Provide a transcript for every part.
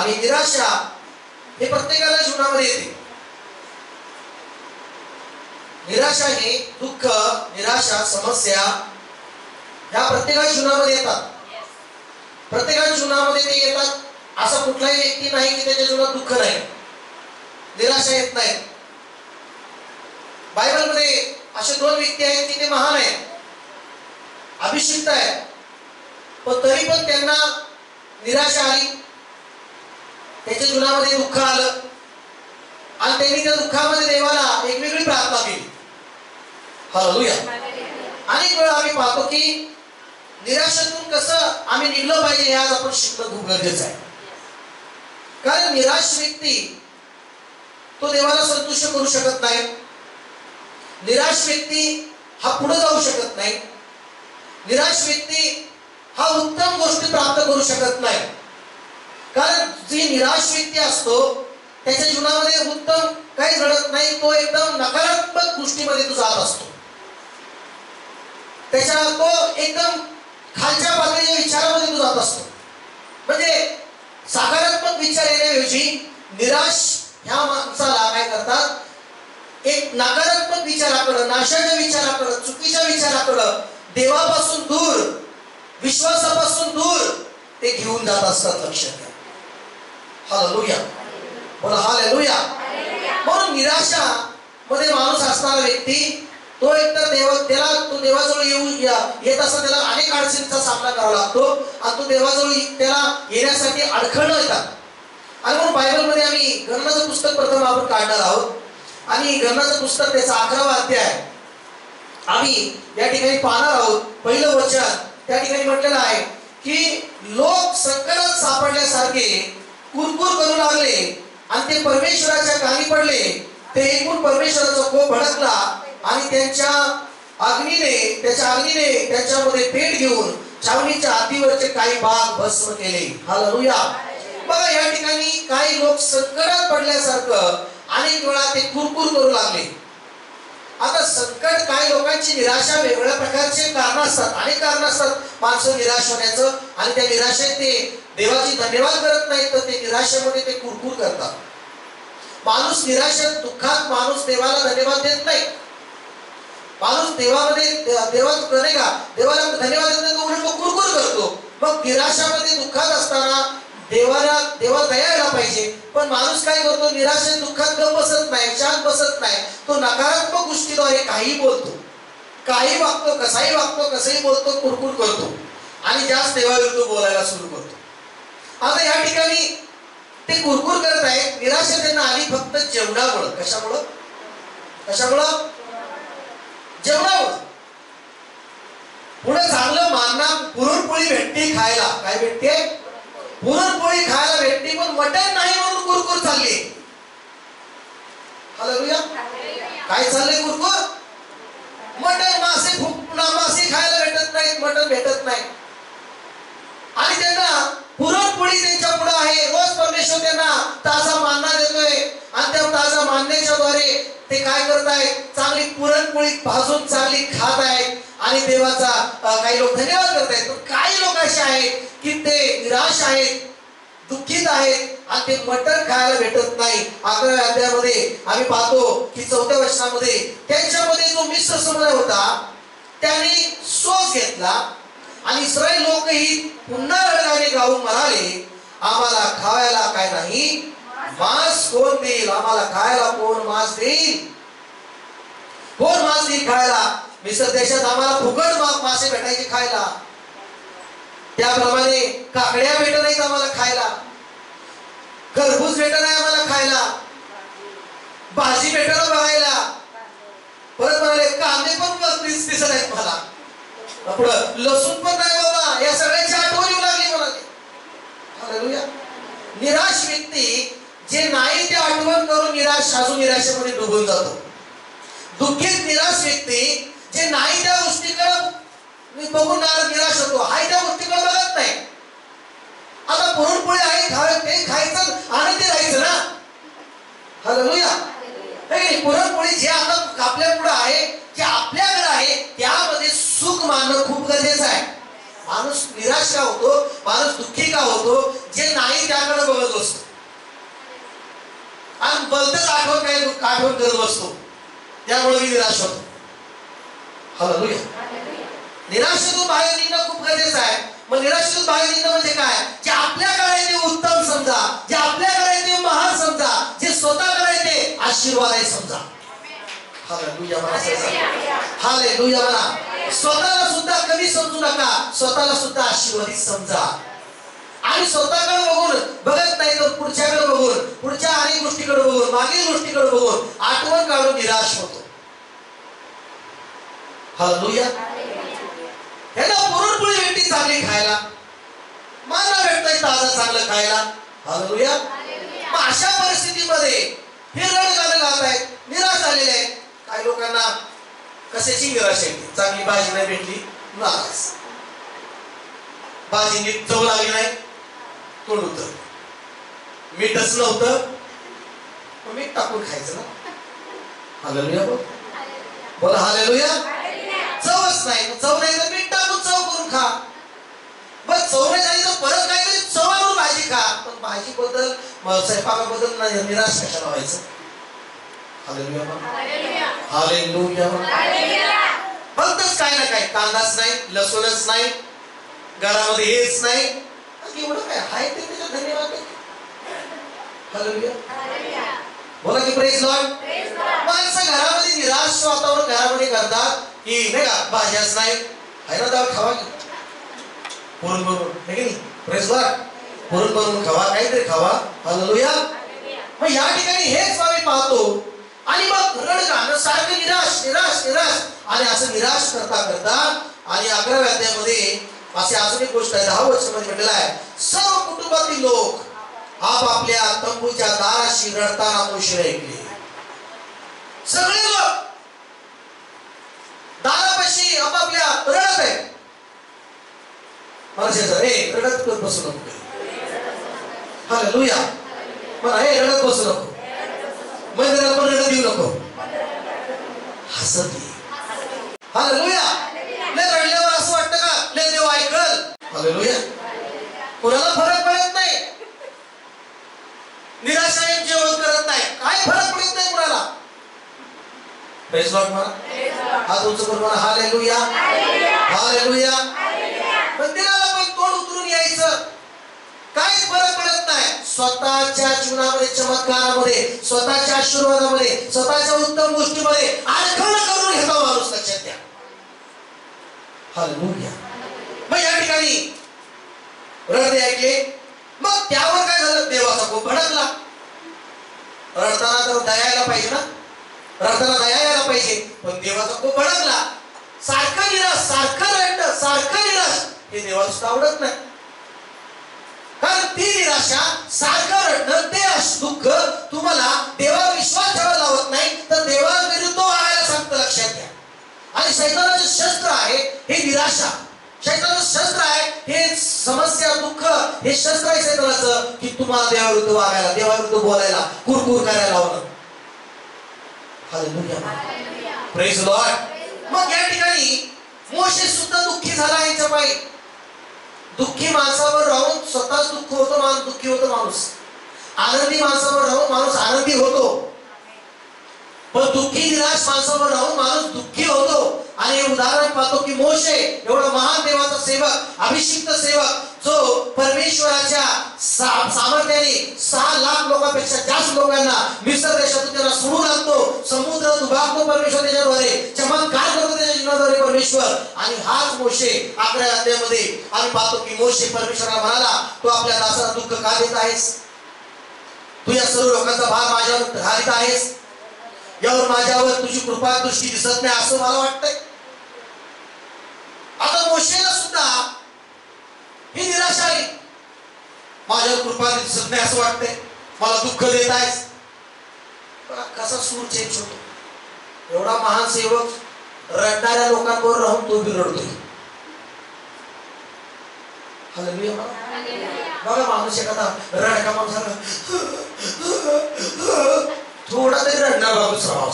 आणि निराशा हे प्रत्येकाला जीवनामध्ये येते. निराशा हे दुःख, निराशा, समस्या ह्या प्रत्येकाच्या जीवनामध्ये येतात. प्रत्येकाच्या जीवनामध्ये ते येतात. असा कुठलाही व्यक्ती नाही की त्याच्या जीवनात दुःख नाही, निराशा येत नाही. बायबलमध्ये असे दोन व्यक्ती आहेत की ते महान आहेत, अभिषिक्त आहेत, पण तरी पण त्यांना निराशा आली, त्याच्या जीवनामध्ये दुःख आलं आणि त्यांनी त्या दुःखामध्ये देवाला एक वेगळी प्रार्थना केली. हालेलुया. अनेक वेळा आम्ही पाहतो की निराशेतून कसं आम्ही निघलो पाहिजे हे आज आपण शिकणं खूप गरजेचं आहे. कारण निराश व्यक्ती तो देवाला संतुष्ट करू शकत नाही. निराश व्यक्ती हा पुढे जाऊ शकत नाही. निराश व्यक्ती हा उत्तम गोष्टी प्राप्त करू शकत नाही. कारण जी निराश व्यक्ती असतो त्याच्या जीवनामध्ये उत्तम काही घडत नाही. तो एकदम नकारात्मक गोष्टीमध्ये तो जात असतो. त्याच्या तो एकदम खालच्या पातळीच्या विचारामध्ये तो जात असतो. म्हणजे सकारात्मक विचार येण्याऐवजी निराश ह्या माणसाला काय करतात, एक नकारात्मक विचाराकडे, नाशाच्या विचाराकडे, चुकीच्या विचाराकडे, देवापासून दूर, विश्वासापासून दूर ते घेऊन जात असतात. लक्ष द्या. हालेलुया. बोला हालेलुया. म्हणून निराशा मध्ये माणूस असणारा व्यक्ती तो एकतर तो देवाजवळ येत असताना त्याला अनेक अडचणींचा सामना करावा लागतो आणि तो देवाजवळ त्याला येण्यासाठी अडखळणं येतात. आणि म्हणून बायबलमध्ये आम्ही गणनाचं पुस्तक प्रथम आपण काढणार आहोत आणि गणनाचं पुस्तक त्याचा 11वा अध्याय आम्ही या ठिकाणी पाहणार आहोत. पहिलं वचन त्या ठिकाणी म्हटलेलं आहे की लोक संकटात सापडल्यासारखे कुरकुर करू लागले आणि ते परमेश्वराच्या कानी पडले. ते ऐकून परमेश्वराचा कोप भडकला आणि त्याच्या अग्नीने त्यांच्यामध्ये पेट घेऊन छावणीच्या हातीवरचे काही भाग भस्म केले. हालेलुया. बघा या ठिकाणी काही लोक संकटात पडल्यासारखं अनेक वेळा ते कुरकुर करू लागले. आता संकट, काही लोकांची निराशा वेगवेगळ्या प्रकारचे कारण असतात, अनेक कारण असतात माणसं निराश होण्याचं. आणि त्या निराशेत ते देवाची धन्यवाद करत नाहीत, तर ते निराशेमध्ये ते कुरकुर करतात. माणूस निराशेत, दुःखात माणूस देवाला धन्यवाद देत नाही. माणूस देवाला धन्यवाद देत नाही, तो उलट कुरकुर करतो. मग निराशामध्ये, दुःखात असताना देवाला दया यायला पाहिजे, पण माणूस काय करतो, निराशेत दुःखात गप बसत नाही, शांत बसत नाही. तो नकारात्मक गोष्टीद्वारे काही बोलतो, काही वागतो, कसंही बोलतो, कुरकुर करतो आणि जास्त देवाविरुद्ध बोलायला सुरू करतो. आता या ठिकाणी ते कुरकुर करत आहेत. निराशा त्यांना आली फक्त जेवणामुळं. कशामुळं? जेवणामुळं. पुढे चांगलं मानना, पुरणपोळी भेटते खायला. काय भेटते? पुरणपोळी खायला भेटते, पण मटण नाही म्हणून कुरकुर चालली. हालेलुया. काय चाललंय कुरकुर? मटण, मासे खायला भेटत नाहीत, मटण भेटत नाही. आणि त्यांना पुरणपोळी त्यांच्या पुढे आहे. रोज परमेश्वर त्यांना ताजा मानना देतोय आणि त्या ताजा मानण्याच्या द्वारे ते काय करतायत, चांगली पुरणपोळी भाजून चांगली खात आहेत आणि देवाचा काही लोक धन्यवाद करतायत. पण काही लोक असे आहेत की ते निराश आहेत, दुःखित आहेत आणि ते मटण खायला भेटत नाही. 11व्या अध्यायामध्ये आम्ही पाहतो की 4थ्या वचनामध्ये त्यांच्यामध्ये जो मिश्र समुदाय होता त्याने श्वास घेतला आणि इस्रायल लोकही पुन्हा रडगाणे गाऊन म्हणाले, आम्हाला खायला काय नाही, मांस कोण देईल? आम्हाला खायला कोण मांस देईल? कोण मांस देईल खायला? मिस्र देशात आम्हाला फुकट मासे भेटायचे खायला, त्याप्रमाणे काकड्या भेटत नाहीत आम्हाला खायला, खरबूज भेटत नाही आम्हाला खायला, भाजी भेटत बघायला. परत म्हणाले कांदे पण दिसत नाहीत मला, पुढं लसूण पण नाही बाबा. या सगळ्यांची आठवण येऊ लागली म्हणाले. हालेलुया. निराश व्यक्ती जे नाही ते आठवण करून निराशेमध्ये डुबून जातो. दुःखित निराश व्यक्ती जे नाही त्या गोष्टीकडे बघून निराश होतो, हाय त्या गोष्टीकडे बघत नाही. आता पुरणपोळी आहे, ते खायचं आनंदी राहायचं ना. हालेलुया. पुरणपोळी जे आता आपल्या पुढे आहे, जे आपल्याकडे आहे, त्यामध्ये सुख मानणं खूप गरजेचं आहे. माणूस निराश का होतो, माणूस दुःखी का होतो? जे नाही त्याकडे बघत बसतो आणि भलतंच आठवण करत बसतो, त्यामुळे मी निराश होतो. हालेलुया. निराशेतून बाहेर निघणं खूप गरजेचं आहे. मग निराशेतून बाहेर निघणं म्हणजे काय? जे आपल्याकडे आहे ते उत्तम समजा, जे आपल्याकडे आहे ते महान समजा, जे स्वतःकडे आहे ते आशीर्वाद आहे समजा. हालेलुया म्हणा. हालेलुया म्हणा. स्वतःला सुद्धा कमी समजू नका, स्वतःला सुद्धा आशीर्वादित समजा. आणि स्वतःकडे बघून बघत नाही तर पुढच्याकडे बघून, पुढच्या अनेक गोष्टीकडे बघून, मागील गोष्टीकडे बघून आठवण काढून निराश होतो. हालेलुया. ह्याला पुरणपोळी भेटली चांगली खायला, मला भेटतंय ताजं चांगलं खायला. हालेलुया. मग अशा परिस्थितीमध्ये हे रडगाणं गात आहेत, निराश झालेले आहेत. काही लोकांना कशाची निराश येते? चांगली भाजी नाही भेटली, नाराज. भाजी नीट चव लागली नाही, तोंड उतर. मीठच नव्हतं, मीठ टाकून खायचं ना. हालेलुया. बोला हालेलुया. चवच नाही, चव नाही तर मीठ टाकून चव करून खा. बस चव नाही झाली तर परत काहीतरी चव आणून भाजी खा. पण भाजी बद्दल, स्वयंपाकाबद्दल निराश कशाला व्हायचं? हालेलुया. हालेलुया. फक्तच काय ना काय, कांदाच नाही, लसूणच नाही, घरामध्ये हेच नाही, एवढं काय हाय ते त्याच्या धन्यवाद. हालेलुया. बोला की प्रेज लॉर्ड. माणसं घरामध्ये निराश वातावरण घरामध्ये करतात की नाही का, भाज्याच नाही, आहे ना, डाळ खावा की पुरण बनवून, नाही की प्रेज लॉर्ड, पुरण बनवून खावा, काहीतरी खावा. हालेलुया. मग या ठिकाणी हेच आम्ही पाहतो. आणि मग रडगाणं सारखं निराश निराश निराश. आणि असं निराश करता करता आणि 11व्या अध्यायामध्ये असे अजून एक गोष्ट आहे, 10 वचनामध्ये म्हटलेलं आहे, सर्व कुटुंबातील लोक आपापल्या तंबूच्या दाराशी रडताना मोशे ऐकले. सगळे लोक दारापाशी आपापल्या रडत आहेत. रडत बसू नको. हालेलुया. म्हणा हे रडत बसू नको, मंदिराला पण रडत येऊ नको, हसत ये. हालेलुया. लय रडल्यावर असं वाटतं का लय देव ऐकल? हालेलुया. कोणाला फरक पडत नाही, निराशाने जेवण करत नाही, काय फरक पडत नाही कोणाला. प्रेज लॉर्ड म्हणा. हात उंच करून म्हणा हालेलुया. हालेलुया. मंदिराला पण तोंड उतरून यायचं, काहीच फरक पडत नाही. स्वतःच्या जीवनामध्ये, चमत्कारामध्ये, स्वतःच्या आशीर्वादामध्ये, स्वतःच्या उत्तम गोष्टीमध्ये अडखळ करून घेतो माणूस. लक्षात द्या. हालेलुया. मग या ठिकाणी रडते ऐकले. मग त्यावर काय झालं? देवाचा कोप भडकला. रडताना तर दया यायला पाहिजे ना, रडताना दया यायला पाहिजे, पण देवाचा कोप भडकला. सारखं निराश, सारखं रडणं, सारखं निराश हे देवाला सुद्धा आवडत नाही. कारण ती निराशा, सारखं रडणं, ते दुःख तुम्हाला देवावर विश्वास ठेवायला लावत नाही, तर देवाविरुद्ध वागायला सांगतं. लक्षात घ्या. आणि शैतानाचे शस्त्र आहे हे निराशा, शैतानाचं शस्त्र आहे हे समस्या, दुःख, हे शस्त्र आहे शैतानाचं की तुम्हाला देवाविरुद्ध वागायला, देवाविरुद्ध बोलायला, कुरकुर करायला लावणं. हालेलुया. Praise Lord. मग या ठिकाणी मोशे सुद्धा दुःखी झाला यांच्या पायी. दुःखी माणसावर राहून स्वतःच दुःख होतं, माणूस दुःखी होतो. माणूस आनंदी माणसावर राहून माणूस आनंदी होतो, पण दुःखी निराश माणसावर राहून माणूस दुःखी होतो. आणि हे उदाहरण पाहतो की मोशे एवढा महान देवाचा सेवक, अभिषिक्त सेवक, जो परमेश्वराच्या सामर्थ्याने 6 लाख लोकांपेक्षा जास्त लोकांना मिस्र देशातून त्यांना सोडून आणतो, समुद्र दुभागतो परमेश्वर त्याच्याद्वारे, चमत्कार करतो त्याच्या जीवनाद्वारे परमेश्वर. आणि हाच मोशे 11व्या अध्यायामध्ये आम्ही पाहतो की मोशे परमेश्वराला म्हणाला, तू आपल्या दासाला दुःख का देत आहेस? तू या सर्व लोकांचा भार माझ्यावर घालीत आहेस, यावर माझ्यावर तुझी कृपा दृष्टी दिसत नाही असं मला वाटतंय. आता मोशेला सुद्धा ही निराशा आली, माझ्यावर कृपा दिसत नाही असं वाटतंय, मला दुःख देत आहेस. कसा सूर चेंज होतो. एवढा महान सेवक रडणाऱ्या लोकांबरोबर राहून तो बी रडतोय. हालेलुया. बघा माणूस एखादा रडका माणसाला थोडा तरी रडणार बाबूच राहावं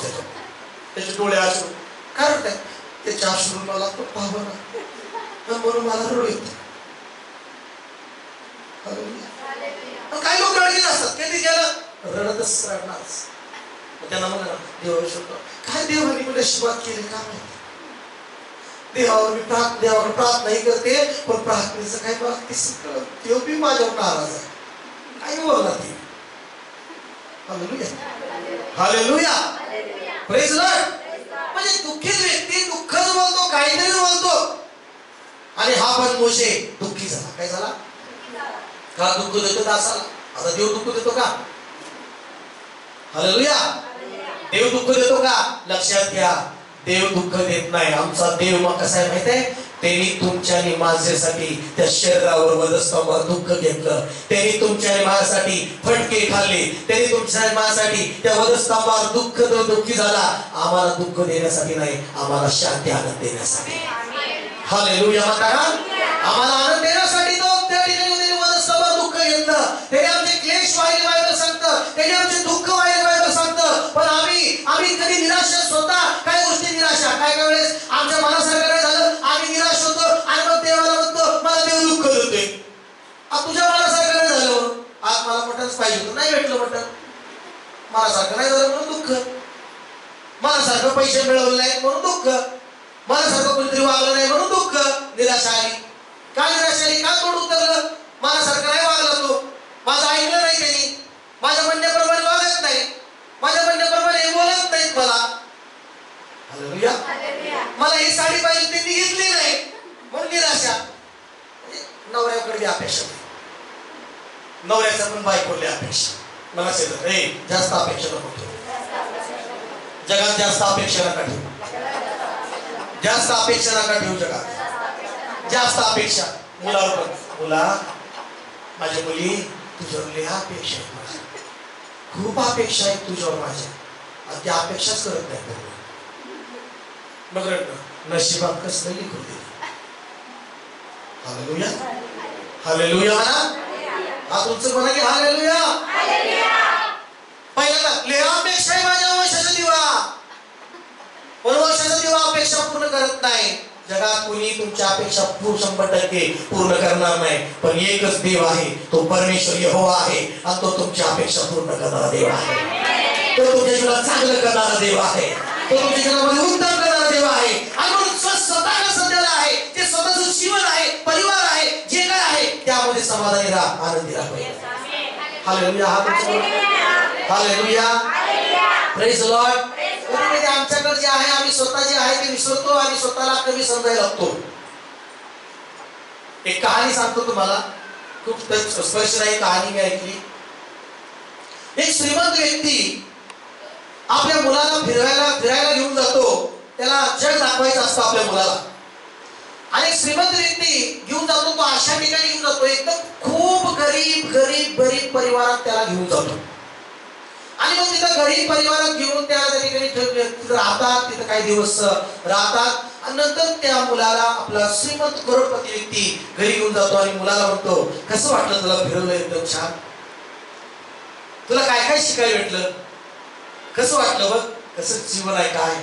त्याचे डोळे अश्रू. काय रडताय? त्याच्या अश्रू मला तो पाहावं ना. म्हणून मला रडू येतं. काही लोक रडलेले असतात, कधी गेलं रडतच रडणारच. त्यांना म्हणलं देवावर शोधतो काय देवाने मला शिवात केली का माहिती. देवावर मी देवावर प्रार्थनाही करते, पण प्रार्थनेचं काय बघ देव बी माझ्यावर नाराज आहे. काय बोलला ते. Hallelujah hallelujah praise Lord. म्हणजे दुःखीत व्यक्ती दुःखच बोलतो, काहीतरी बोलतो. आणि हा पण मोशे दुःखी झाला. काय झाला? का दुःख देतो दासाला? आता देव दुःख देतो का? हालेलुया. देव दुःख देतो का? लक्षात घ्या, देव दुःख देत नाही. आमचा देव मग कसा आहे माहिती आहे? त्यांनी तुमच्या आणि माझ्यासाठी त्या शरीरावर वधस्तंभावर दुःख घेतलं. त्यांनी तुमच्या आणि माझ्यासाठी फटके खाल्ले. त्यांनी तुमच्या आणि माझ्यासाठी त्या वधस्तंभावर दुःखी झाला. आम्हाला दुःख देण्यासाठी नाही, आम्हाला शांती आनंद देण्यासाठी. हालेलुया म्हणता का? आम्हाला आनंद देण्यासाठी तो त्या ठिकाणी वधस्तंभावर दुःख घेतलं. त्याने आमचे क्लेश व्हायला बायबल सांगतं, त्याने आमचे दुःख व्हायला बायबल सांगतं. पण आम्ही कधी निराश स्वतः काय गोष्टी निराशा काय काय वेळेस आमच्या मनासारखं नाही झालं, आम्ही निराश होतो आणि मग देवाला म्हणतो मला देव दुःख देतोय. तुझ्या मनासारखं नाही झालं म्हणून. आज मला मटणच पाहिजे होतं, नाही भेटलं मटण. मनासारखं नाही झालं म्हणून दुःख. मनासारखं पैसे मिळवले नाहीत म्हणून दुःख. मनासारखं कोणीतरी वागलं नाही म्हणून दुःख. निराशा आली. काय निराशा आली? काय तोंड उतरलं? मनासारखं नाही वागला तो. माझं ऐकलं नाही त्यांनी. माझ्या म्हणण्याप्रमाणे वागत नाही. माझ्या म्हणण्याप्रमाणे बोलत नाहीत मला. हालेलुया. मला ही साडी पाहिजे त्यांनी घेतली नाही म्हणून निराशा. नवऱ्याकडे अपेक्षा नाही. नवऱ्याचा पण बायकोले अपेक्षा. मला सांगितलं जास्त अपेक्षा नको ठेवू. जगात जास्त अपेक्षा नका ठेवू. जास्त अपेक्षा नका ठेवू जगात. जास्त अपेक्षा मुलावर पण. मुला माझ्या मुली तुझ्यावर लय अपेक्षा आहेत. माझ्या खूप अपेक्षा आहेत तुझ्यावर माझ्या. आणि त्या अपेक्षाच करत नाही. मग नशिबात कसं लिखून दिली. हालेलुया हालेलुया म्हणा. हा तुमचं म्हणा की हालेलुया. पहिल्यांदा लय अपेक्षा आहे माझ्या वंशाचा दिवा, पण वंशाचा दिवा अपेक्षा पूर्ण करत नाही. जगात कोणी तुमच्या अपेक्षा 100% पूर्ण करणार नाही. पण एकच देव आहे, तो परमेश्वर यहोवा आहे. आणि तो तुमच्या अपेक्षा पूर्ण करणारा देव आहे. तो तुमच्या जीवनात चांगलं करणारा देव आहे. तो तुमच्या जीवनामध्ये उत्तम करणारा देव आहे. आणि म्हणून स्वतःला सध्याला आहे ते स्वतःचं जीवन आहे, परिवार आहे, जे काय आहे त्यामध्ये समाधानी राहा, आनंदी राहा. हालेलुया. Hallelujah praise Lord. कधी आमच्याकडे जे आहे आम्ही स्वतः जे आहे ते विसरतो आणि स्वतःला कमी समजायला लागतो. एक कहाणी सांगतो तुम्हाला, खूप स्पष्ट नाही कहाणी मी ऐकली. एक श्रीमंत व्यक्ती आपल्या मुलाला फिरायला घेऊन जातो. त्याला जग दाखवायचं असतं आपल्या मुलाला. आणि एक श्रीमंत व्यक्ती घेऊन जातो, तो अशा ठिकाणी घेऊन जातो एकदम खूप गरीब परिवारात त्याला घेऊन जातो. आणि मग तिथं गरीब परिवारात घेऊन त्याला त्या ठिकाणी तिथं राहतात. तिथं काही दिवस राहतात. आणि नंतर त्या मुलाला आपला श्रीमंत करोडपती व्यक्ती घरी घेऊन जातो आणि मुलाला म्हणतो कसं वाटलं तुला फिरवलं एकदम छान, तुला काय काय शिकायला भेटलं, कसं वाटलं बघ, कसं जीवन आहे काय.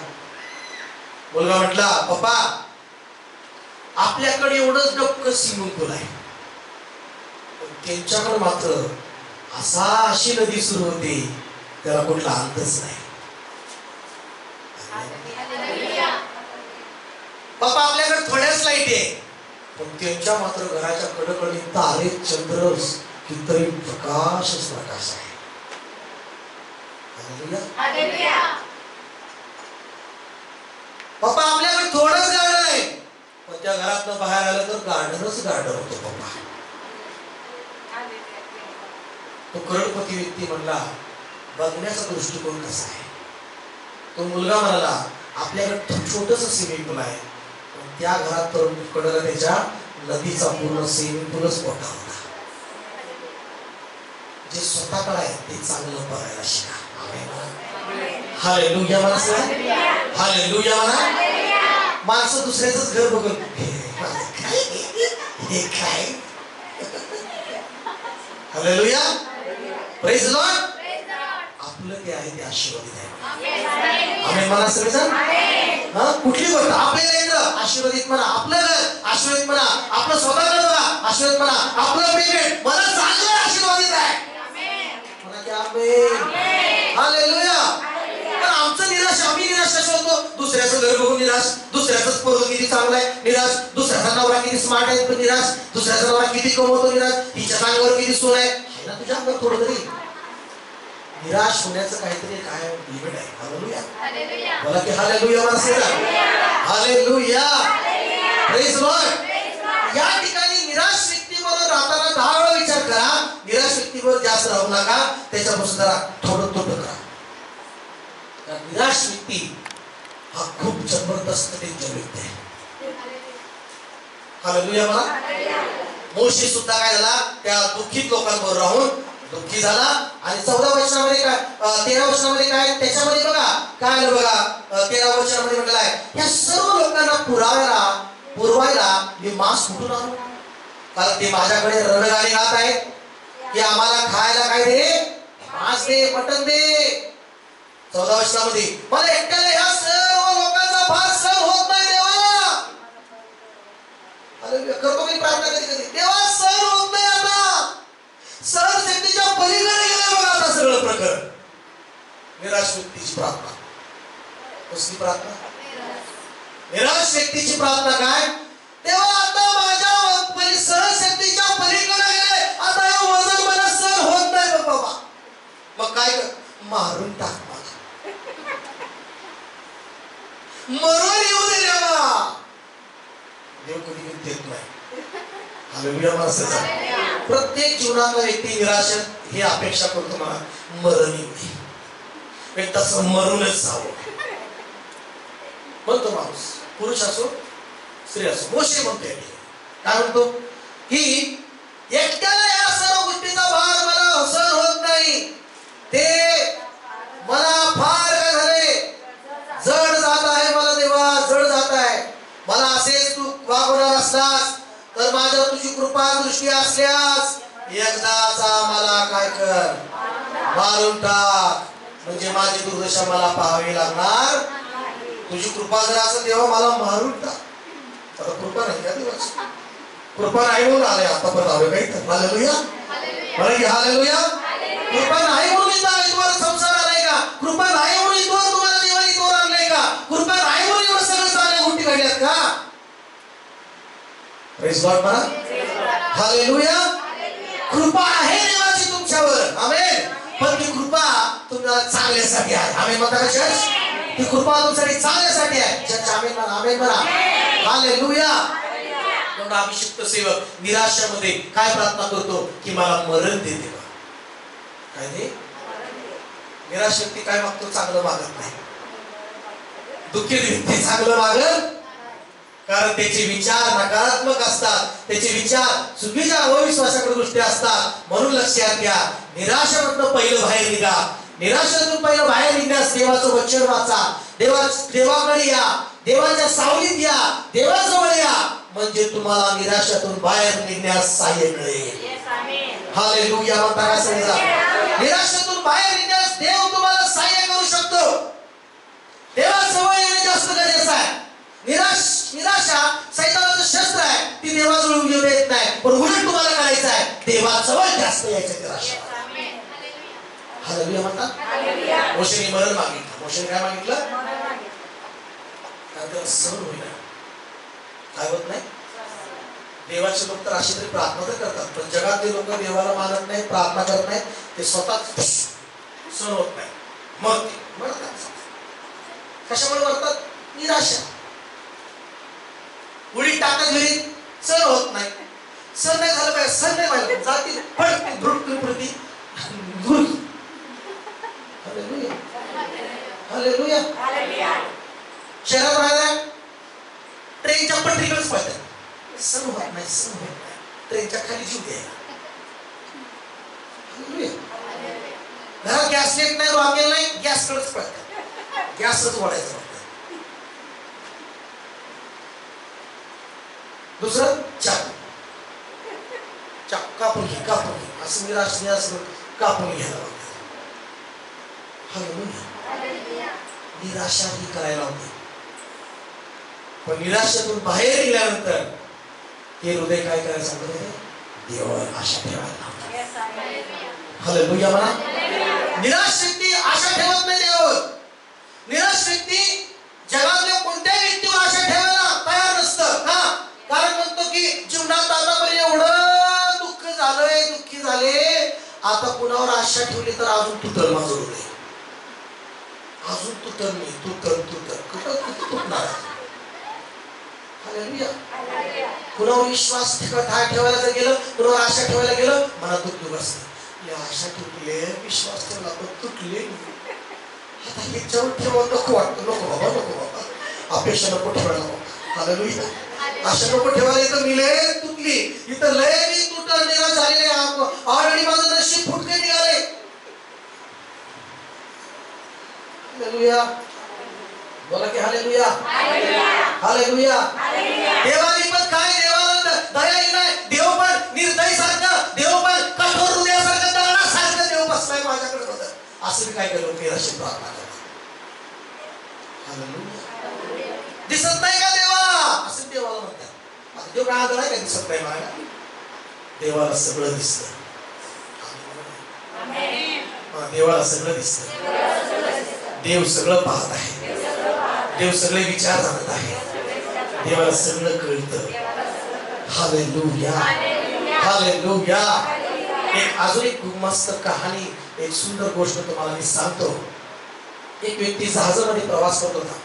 मुलगा म्हटला पप्पा आपल्याकडे एवढंच डबकं स्विमिंग पूल आहे, पण त्यांच्याकडे मात्र अशी नदी सुरू होते त्याला कुठला अंतच नाही. पप्पा आपल्याकडे थोड्याच लाईट आहे, पण त्यांच्या मात्र घराच्या कडकडे तारे चंद्र कितीतरी प्रकाशच प्रकाश आहे. पप्पा आपल्याकडे थोडंच गार्डन आहे, पण त्या घरातनं बाहेर आलं तर गार्डनच गार्डन होतो. पप्पा तो करोडपती व्यक्ती म्हणला बघण्याचा दृष्टिकोन कसा आहे. तो मुलगा म्हणाला आपल्याकडे छोटस स्विमिंग पूल आहे, पण त्या घरात तर कडला त्याच्या नदीचा पूर्ण स्विमिंग पूलच मोठा होता. जे स्वतःकडे आहे ते चांगलं बघायला शिका. हालेलुया म्हणा, हालेलुया म्हणा. माणसं दुसऱ्याच घर बघून हे काय. Hallelujah praise Lord. आपलं ते आहे ते आशीर्वादित आहे. आम्ही म्हणा सगळेजण. हा, कुठली गोष्ट आपल्याला येतं आशीर्वादित म्हणा, आपलं घर आशीर्वादित म्हणा, आपलं स्वतःचं बघा आशीर्वादित म्हणा, आपलं पेमेंट मला चांगलं आशीर्वादित आहे म्हणा की आमेन. हालेलुया. पण आमचं निराश, आम्ही निराश कसं होतो? दुसऱ्याचं घर बघून निराश, दुसऱ्याचं पोरग किती चांगलं आहे निराश, दुसऱ्याचा नवरा किती स्मार्ट आहे पण निराश, दुसऱ्याचा नवरा किती कमवतो निराश, तिच्या अंगावर किती सोन आहे ना, तुझ्या अंगावर थोडं तरी. निराश होण्याचं काहीतरी काय लिमिट आहे. हालेलुया. बोला की हालेलुया. हालेलुया. Praise Lord. या ठिकाणी निराश व्यक्तीबरोबर राहताना 10 वेळा विचार करा. निराश व्यक्तीबरोबर जास्त राहू नका, त्याच्यापासून जरा थोडं करा. निराश व्यक्ती हा खूप जबरदस्त डेंजर व्यक्ती आहे. हालेलुया. मला मोशे सुद्धा काय झाला, त्या दुःखित लोकांबरोबर राहून दुःखी झाला. आणि 14 वचनामध्ये काय, 13 वचनामध्ये काय, त्याच्यामध्ये बघा काय आलं बघा. 13 वचनामध्ये म्हटलं आहे, या सर्व लोकांना पुरवायला मी मांस कुठून आणू, कारण ते माझ्याकडे रणगाणे गात आहेत की आम्हाला खायला काय दे, मांस दे, मटण दे. 14 वचनामध्ये मला एकट्याला या सर्व लोकांचा फार सहन होत नाही देवा. हालेलुया. करतो मी प्रार्थना कधी देवा, सहन होत नाही आता, सहन शक्तीच्या पलीकडे गेले बघा आता सगळं प्रकरण. निराश व्यक्तीची प्रार्थना. कसली प्रार्थना? निराश व्यक्तीची प्रार्थना काय, देवा आता माझ्या सहन शक्तीच्या पलीकडे गेले, आता हे वजन मला सहन होत नाही बघ बाबा. मग काय कर, मारून टाक मला, मरून येऊ दे देवा. देव कधी कधी देत नाही. हालेलुया. मला प्रत्येक जीवनातला व्यक्ती निराश ही अपेक्षा करतो, मला मरण येऊ दे, तसं मरूनच जावं म्हणतो माणूस, पुरुष असो स्त्री असो. मोशे म्हणतोय काय म्हणतो की एकट्याला या सर्व गोष्टीचा भार मला सहन होत नाही, ते मला फार काय झाले, जड जात आहे मला देवा, जड जात आहे. मला असेच तू वागवणार असलास तर माझ्यावर तुझी कृपा दृष्टी असल्यास एकदाचा मला काय कर, मारून टाक, म्हणजे माझी दुर्दशा मला पाहावी लागणार. तुझी कृपा जर असं देवा मला मारून टाक. आता कृपा नाही का देवाची, कृपा नाही म्हणून आले आतापर्यंत आले काही. हालेलुया. मला की हालेलुया. कृपा नाही म्हणून तुम्हाला संसार आलाय का, कृपा नाही म्हणून तुम्हाला देवाने तोर आणलाय का, कृपा नाही म्हणून एवढं सगळं चांगल्या गोष्टी घडल्यात का. प्रेज लॉर्ड म्हणा. हालेलुया. कृपा आहे देवाची तुमच्यावर. आमेन. पण ती कृपा तुम्हाला चांगल्यासाठी आहे. आमेन म्हणता का चर्च? ती कृपा तुमच्यासाठी चांगल्यासाठी आहे. चर्च आमेन म्हणा. आमेन म्हणा. हालेलुया. म्हणून अभिषिक्त सेवक निराशामध्ये काय प्रार्थना करतो की मला मरण दे देवा. काय दे? निराश व्यक्ती काय मागतो, चांगलं मागत नाही. दुःखी व्यक्ती चांगलं मागत, कारण त्याचे विचार नकारात्मक असतात, त्याचे विचार चुकीच्या अविश्वासाकडे दृष्टी असतात. म्हणून लक्षात घ्या, निराशामधून पहिलं बाहेर निघा. निराशातून पहिलं बाहेर निघण्यास देवाचं वचन वाचा, देवाकडे या, देवाच्या सावलीत या, देवाजवळ या, म्हणजे तुम्हाला निराशातून बाहेर निघण्यास सहाय्य मिळेल. हालेलुया म्हणता का समजा. निराशातून बाहेर निघण्यास देव तुम्हाला सहाय्य करू शकतो. देवाजवळ येणे जास्त गरजेचं आहे. निराशा सैतानाचं शस्त्र आहे, ती देवाजवळ येऊ देत नाही. पण उलट तुम्हाला करायचं आहे, देवाजवळ जास्त यायचं निराशा. हालेलुया म्हणतात. मोशेने मरण मागितलं. मोशेने काय मागितलं? कारण त्याला सहन होईना. काय होत नाही? देवाचे लोक तर अशी तरी प्रार्थना तर करतात, पण जगातले लोक देवाला मानत नाही, प्रार्थना करत नाही, ते स्वतःच सहन होत नाही, मरतात. कशामुळे मरतात? निराशा. उडी टाकत घरी, सहन होत नाही. सहन नाही झालं पाहिजे, सहन नाही पाहिजे, जाती पडते प्रती दूर. हालेलुया. हालेलुया. शहरात राहिला ट्रेनच्या पटरीकडेच पडतात, सहन होत नाही, सहन होत नाही, ट्रेनच्या खाली जीव द्यायला. घरात गॅस येत नाही, वागेल नाही, गॅसकडेच पडतात, गॅसच ओढायचं. दुसरं चाकू कापून घे, कापून घे, असं निराश कापून घ्यायला. हालेलुया. निराशा ही करायला होती. पण निराशेतून बाहेर निघाल्यानंतर हे हृदय काय करायला सांगते? देवावर आशा ठेवायला. हालेलुया म्हणा. निराश व्यक्ती आशा ठेवत नाही देवावर. निराश व्यक्ती जगातल्या कोणत्याही व्यक्तीवर आशा ठेवायला तयार नसतं. का? कारण म्हणतो की जीवनात आतापर्यंत एवढं दुःख झालंय, दुःखी झाले, आता कुणावर आशा ठेवली तर अजून तुटल माझं हृदय, अजून तुटल मी, तुटल कुठं तुटणार. हालेलुया. कुणावर विश्वास ठेवायला जर गेलं, कुणावर आशा ठेवायला गेलं, मनात दुःख बसतं. आशा तुटले, विश्वास ठेवला पण तुटले. आता ह्याच्यावर ठेवा नको वाटतं. नको बाबा, अपेक्षा नको ठेवायला. हालेलुया. आशा नको ठेवायला. तर मी लय तुटली, इथं लय मी तुटल निराश झालेले, ऑलरेडी माझं नशीब फुटके निघाले. हालेलुया. बोला की हालेलुया. हालेलुया. देवानी पण काय, देवाला दया नाही. देव पण निर्दयी सारखं, देव पण कठोर हृदयासारखं, दगडासारखं देव बसलाय माझ्याकडे बघत. असं मी काय केलं? निराशेत प्रार्थना केला. हालेलुया. दिसत नाही का देवा? असं देवाला म्हणतात. आता देव काय आदर आहे का दिसत नाही मला? देवाला सगळं दिसतं. देवाला सगळं दिसतं. देव सगळं पाहत आहे. देव सगळे विचार जाणत आहे. देवाला सगळं कळतं. हालेलुया. हालेलुया. अजून एक मस्त कहाणी, एक सुंदर गोष्ट तुम्हाला मी सांगतो. एक व्यक्ती जहाजामध्ये प्रवास करत होता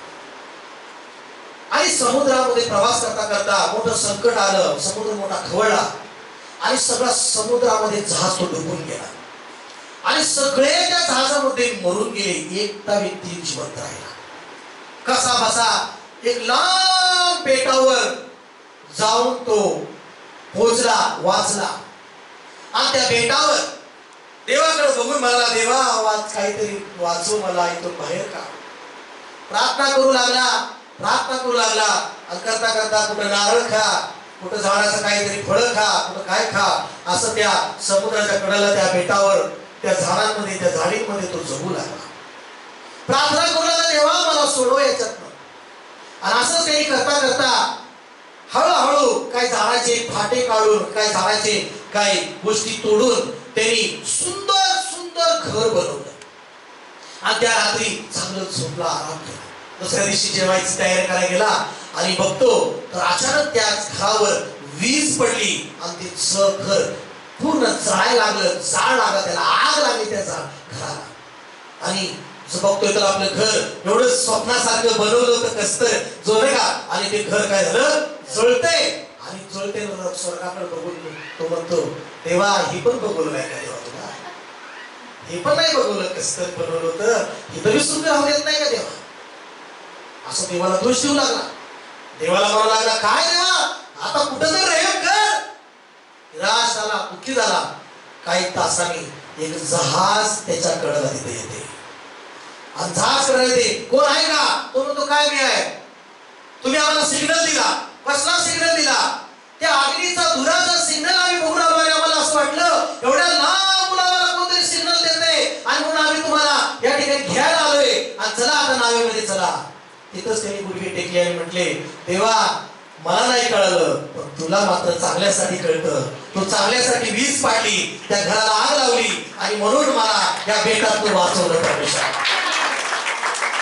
आणि समुद्रामध्ये प्रवास करता करता मोठं संकट आलं. समुद्र मोठा खवळला आणि सगळा समुद्रामध्ये जहाज तो डुबून गेला आणि सगळे त्या जहाजामध्ये मरून गेले. एकटा व्यक्ती जिवंत राहिला. कसा बसा एक लांब बेटावर जाऊन तो पोहोचला, वाचला. आणि त्या बेटावर देवाकडे बघून म्हणाला, देवा काहीतरी वाचव मला इथून बाहेर का. प्रार्थना करू लागला, प्रार्थना करू लागला. आणि करता करता कुठं नारळ खा, कुठं झाडाचं काहीतरी फळं खा, कुठं काय खा, असं त्या समुद्राच्या कडेला त्या बेटावर त्या झाडांमध्ये, त्या झाडींमध्ये तो जगू लागला. प्रार्थना करू लागला, देवा मला सोडव याच्यातनं. आणि असंच त्यांनी करता करता हळूहळू काय झाडाचे फाटे काढून, काय झाडाचे काही गोष्टी तोडून त्यांनी सुंदर सुंदर घर बनवलं. आणि त्या रात्री चांगलं झोपला, आराम केला. दुसऱ्या दिवशी जेवायची तयारी करायला गेला आणि बघतो तर अचानक त्या घरावर वीज पडली आणि ते घर पूर्ण जळायला लागलं. जाळ लागला, त्याला आग लागली त्या घराला. आणि बघतोय तर आपलं घर एवढं स्वप्नासारखं बनवलं होतं कसं जो नाही का. आणि ते घर काय झालं, जळतंय. आणि जळते स्वर्गाकडे बघून तो म्हणतो, देवा ही पण बघवलं नाही का देवा तुला? हे पण नाही बघवलं कसं बनवलं होतं, हे तरी सुंदर राहू देत नाही का देवा? असं देवाला दोष देऊ लागला. देवाला म्हणू लागला, काय देवा आता कुठं तर रेप कर. निराश झाला, दुःखी झाला. काही तासांनी एक जहाज त्याच्या कडेला तिथे येते. आणि जहाज कडे येते, कोण आहे का? तो म्हणतो, काय मी आहे. तुम्ही आम्हाला सिग्नल दिला. कसला सिग्नल दिला? त्या अग्नीचा धुराचा सिग्नल आम्ही बघून आलो आणि आम्हाला असं वाटलं एवढ्या लांब मुलाला कोणतरी सिग्नल देते आणि म्हणून आम्ही तुम्हाला या ठिकाणी घ्यायला आलोय. आणि चला आता नावेमध्ये चला. तिथंच त्यांनी गुडघे टेकले आणि म्हटले, देवा मला नाही कळलं पण तुला मात्र चांगल्यासाठी कळतं. तू चांगल्यासाठी वीज पाडली, त्या घराला आग लावली आणि म्हणून मला या बेटात तू वाचवलं परमेश्वर.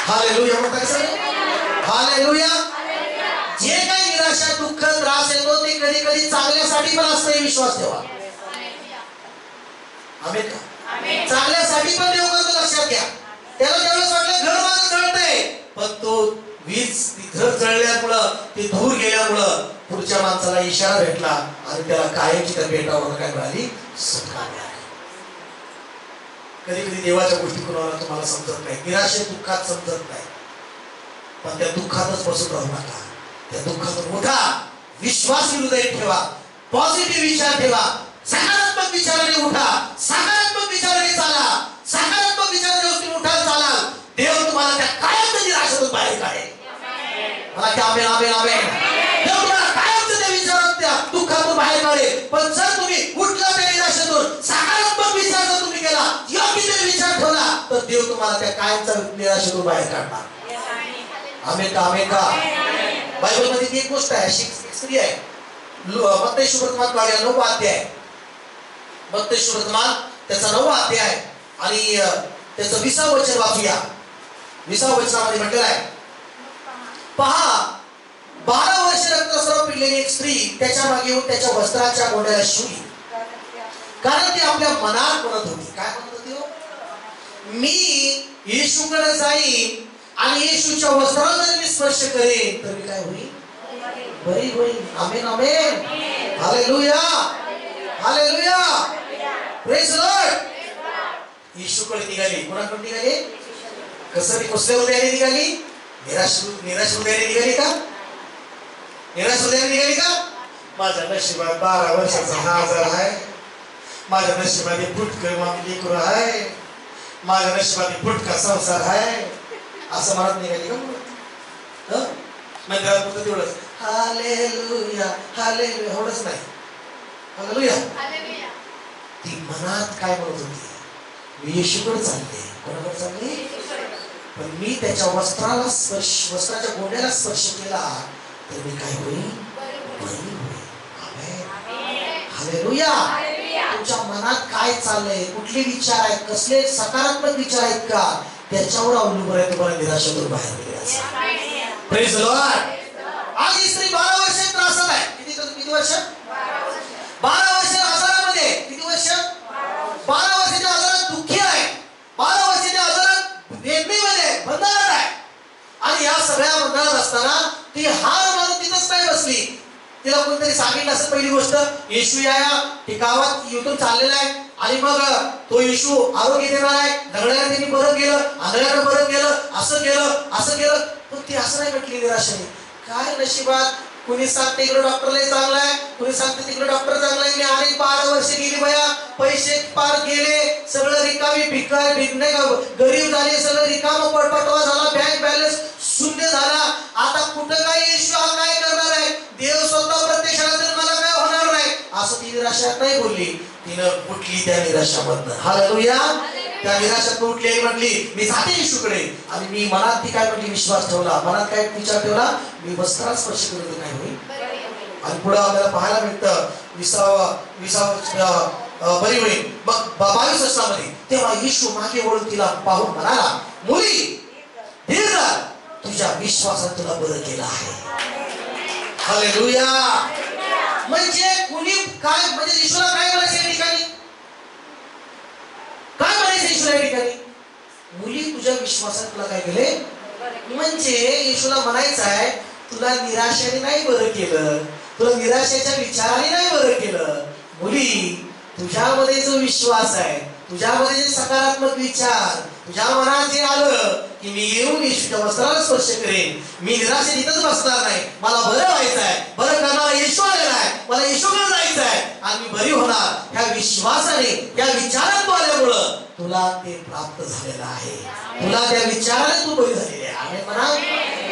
हालेलुया म्हणताय सर. हालेलुया. जे काही निराशा, दुःख, त्रास येतो ते कधी कधी चांगल्यासाठी पण असतं, विश्वास ठेवा. आमेन का? चांगल्यासाठी पण देव करतो, लक्षात घ्या. त्याला त्यावेळेस वाटलं घर माझं जळतंय, पण तो वीज घर जळल्यामुळं, ते धूर गेल्यामुळं पुढच्या माणसाला इशारा भेटला आणि त्याला कायमची त्या बेटावर काय मिळाली, सुटका मिळाली. कधी कधी देवाच्या गोष्टी कोणाला तुम्हाला समजत नाही, निराशे दुःखात समजत नाही, पण त्या दुःखातच बसून राहू नका. त्या दुःखात मोठा विश्वासी हृदय ठेवा, पॉझिटिव्ह विचार ठेवा, सकारात्मक विचाराने उठा, सकारात्मक विचाराने चाला, सकारात्मक विचाराने उठाल चालाल, देव तुम्हाला त्या कायमच्या निराशेतून बाहेर काढेल. मला त्या आमेन आमेन आमेन. देव तुम्हाला कायमच्या त्या विचारात, त्या दुःखातून बाहेर काढेल. पण जर तुम्ही उठला त्या निराशेतून, सकारात्मक विचार जर तुम्ही केला, योग्य विचार ठेवला, तर देव तुम्हाला त्या कायमच्या निराशेतून बाहेर काढणार. आमेन का? आमेन का? बायबल मध्ये ती एक गोष्ट आहे, अशी स्त्री आहे, मत्ती सुवर्तमान 9वा अध्याय, मत्ती सुवर्तमान त्याचा 9वा अध्याय आणि त्याचं 20वे वचन वाचूया. 20व्या वचनामध्ये म्हटलेलं आहे, पहा 12 वर्ष रक्तस्राव पिलेली एक स्त्री त्याच्या मागे येऊन त्याच्या वस्त्राच्या गोंड्याला शिवली, कारण ती आपल्या मनात म्हणत होती. काय म्हणत होती हो? मी येशूकडे जाईन आणि येशूच्या वस्त्राला जर मी स्पर्श करेन तर मी काय होईल? बरी होईल. Amen amen. Hallelujah hallelujah. Praise the lord. येशूकडे निघाली. कोणाकडे निघाली? कसं कसल्या हृदयाने निघाली? निराश हृदयाने निघाली का? निराश हृदयाने निघाली का? माझ्या नशिबात 12 वर्षाचा हा आजार आहे, माझ्या नशिबात फुटकं लेकरू आहे, माझ्या नशिबात फुटका संसार आहे, असं म्हणत निघाली का? मंदिरात फक्त तेवढंच हालेलुया हालेलुया एवढंच नाही. हालेलुया. ती मनात काय म्हणत होती? मी येशूकडे चालले. कोणाकडे चालले? पण मी त्याच्या वस्त्राच्या गोंड्याला स्पर्श केला तर मी काय होईल? बरी होईल. आमेन. हालेलुया. तुमच्या मनात काय चाललंय? कुठले विचार आहेत? कसले सकारात्मक विचार आहेत का? त्याच्यावर अवलंबून आहे तुम्हाला निराशेतून बाहेर पडायचं. Praise the Lord. आज ही स्त्री 12 वर्ष त्रासात आहे. किती वर्ष? 12 वर्ष आजारामध्ये. किती वर्ष? 12 वर्षाच्या आजारात दुःखी आहे. 12 वर्षाच्या आजारात वेदनेमध्ये बंधनात आहे. आणि या सगळ्या बंधनात असताना ती हार मारून तिथंच नाही बसली. तिला कोणतरी सांगितलं असं पहिली गोष्ट, येशू या गावात येऊन चाललेला आहे आणि मग तो येशू आरोग्य देणार आहे. दगडाला त्यांनी बरं केलं, आंधळ्यानं बरं केलं, असं केलं. पण ती असं नाही म्हटली निराशाने. काय नशिबात? कुणी सांगते इकडे डॉक्टरला चांगला आहे, कुणी सांगते तिकडे डॉक्टर चांगला आहे. मी अनेक 12 वर्ष गेली बया, पैसे पार गेले, सगळं रिकामी भिकार गरीब झाले, सगळं रिकाम पटपटवा झाला, बँक बॅलन्स शून्य झाला. आता कुठं काय येशू काय करणार आहे? देव स्वतः प्रत्यक्षात तर मला काय होणार नाही, असं ती निराशात नाही बोलली. तिनं उठली त्या निराशामधनं. हालेलुया. त्या निराशात उठली, म्हटली मी जाते येशूकडे. आणि मी मनात ती काय म्हटली? विश्वास ठेवला. मनात काय विचार ठेवला? मी वस्त्राला स्पर्श केलं तर काय होईल? आणि पुढे आपल्याला पाहायला मिळतं 20 बरी होईल. मग 22 वर्षामध्ये तेव्हा येशू मागे वळून तिला पाहून म्हणाला, मुली धीर धर, तुझ्या विश्वासात तुला बरं केलं आहे. हालेलुया. म्हणजे कुणी काय म्हणजे येशूला काय म्हणायचं या ठिकाणी? काय म्हणायचं येशूला या ठिकाणी? मुली तुझ्या विश्वासात तुला काय केले? म्हणजे येशूला म्हणायचं आहे तुला निराशेने नाही बरं केलं, तुला निराशेच्या विचाराने नाही बरं केलं. मुली तुझ्यामध्ये जो विश्वास आहे, तुझ्यामध्ये जे सकारात्मक विचार, तुझ्या मनात जे आलं की मी येऊन येशूच्या वस्त्राला स्पर्श करेन, मी निराशेत इथंच बसणार नाही, मला बरं व्हायचं आहे, बरं करणारा येशू आलेला आहे, मला येशूकडे जायचं आहे आणि मी बरी होणार, ह्या विश्वासाने या विचारात तू आल्यामुळं तुला ते प्राप्त झालेलं आहे. तुला त्या विचाराने तू बरी झालेली आहे. आमेन म्हणा.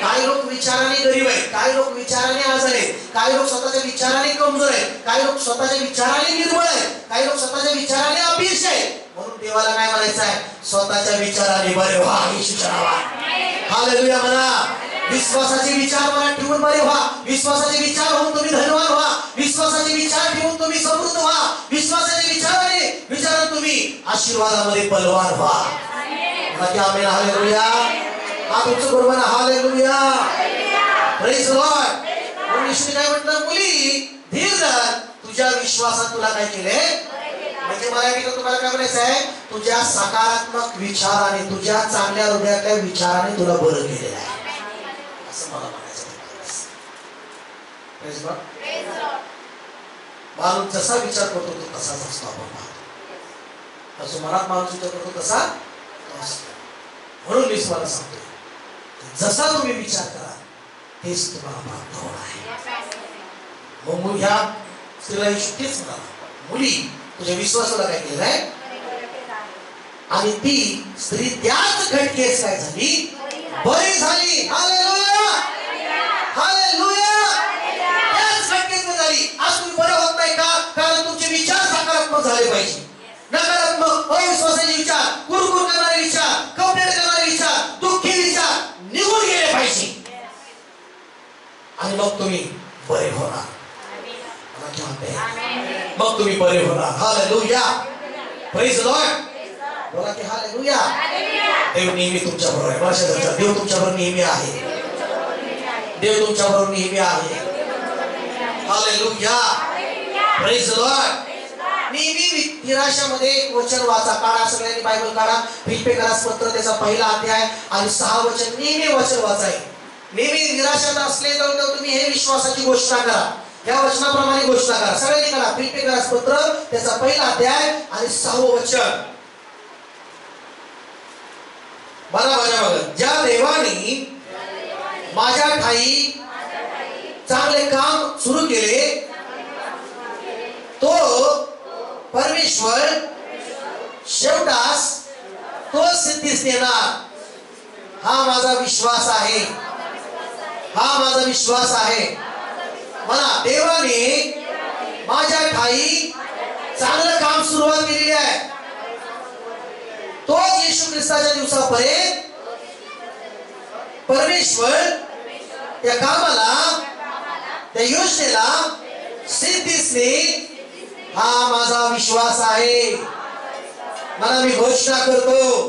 काही लोक विचाराने गरीब आहेत, काही लोक विचाराने आजार आहेत, काही लोक स्वतःच्या विचाराने कमजोर आहेत, काही लोक स्वतःच्या विचाराने निर्बळ आहेत, काही लोक स्वतःच्या विचाराने अपयशी आहेत. म्हणून देवाला काय म्हणायचं आहे? स्वतःच्या विचाराने बरे व्हा येशूच्या नावात. हालेलुया म्हणा. विश्वासाचे विचार मनात ठेवून बरे व्हा. विश्वासाचे विचार होऊन तुम्ही धनवान व्हा. विश्वासाचे विचार ठेवून तुम्ही समृद्ध व्हा. विश्वासाचे विचार तुम्ही आशीर्वादामध्ये बलवान व्हा. आमेन. हालेलुया. हा तुमचं बरोबर आहे. हालेलुया. Praise the Lord. म्हणून येशूने काय म्हटलं? मुली धीर धर, तुझ्या विश्वासात तुला काय केले? म्हणजे मराठीत तुम्हाला काय म्हणायचं आहे? तुझ्या सकारात्मक विचाराने, तुझ्या चांगल्या हृदयातल्या विचाराने तुला बरं केलेलं आहे, असं मला म्हणायचं. माणूस जसा विचार करतो तो तसाच असतो. आपण असं मनात माणूस विचार करतो तसा असतो. म्हणून मी तुम्हाला सांगतो, जसा तुम्ही विचार करा तेच तुम्हाला प्राप्त होणार आहे. मग ह्या स्त्रीला येशू तेच म्हणाला, मुली तुझ्या विश्वासाला काय केलं आहे? आणि ती स्त्री त्याच घटकेस काय झाली? बरी झाली. हालेलुया. हालेलुया. त्याच घटकेस झाली. आज तुम्ही बरं होत नाही का? कारण तुमचे विचार सकारात्मक झाले पाहिजे. नकारात्मक अविश्वासाचे विचार, कुरकुर करणारे विचार, कंप्लेंट करणारे विचार, दुःखी विचार निघून गेले पाहिजे. आणि मग तुम्ही बरे होणार. मग तुम्ही बरे होणार. हालेलुया. Praise the Lord. बोला की हालेलुया. देव नेहमी तुमच्या बरोबर आहे. माझ्या देव तुमच्या बरोबर नेहमी आहे. देव तुमच्या बरोबर नेहमी आहे. हालेलुया. Praise the Lord. नेहमी निराशामध्ये एक वचन वाचा. काढा सगळ्यांनी बायबल काढा. फिलिप्पियरास पत्र त्याचा पहिला अध्याय आणि 6 वचन नेहमी वचन वाचाय. नेहमी निराशात असले तर तुम्ही हे विश्वासाची घोषणा करा. या वचनाप्रमाणे घोषणा करा. सगळ्यांनी करा. फिलिप्पियरास पत्र त्याचा पहिला अध्याय आणि 6 वचन. बघा माझ्या बघा. ज्या देवाने माझ्या ठाई चांगले काम सुरू केले तो परमेश्वर शेवटास तो सिद्धीस देणार. हा माझा विश्वास आहे. हा माझा विश्वास आहे. मला देवाने माझ्या ठाई चांगलं काम सुरुवात केलेली आहे. तोच येशू ख्रिस्ताच्या दिवसापर्यंत परमेश्वर त्या कामाला त्या योजनेला सिद्धीस देईल. हा माझा विश्वास आहे. मला मी घोषणा करतो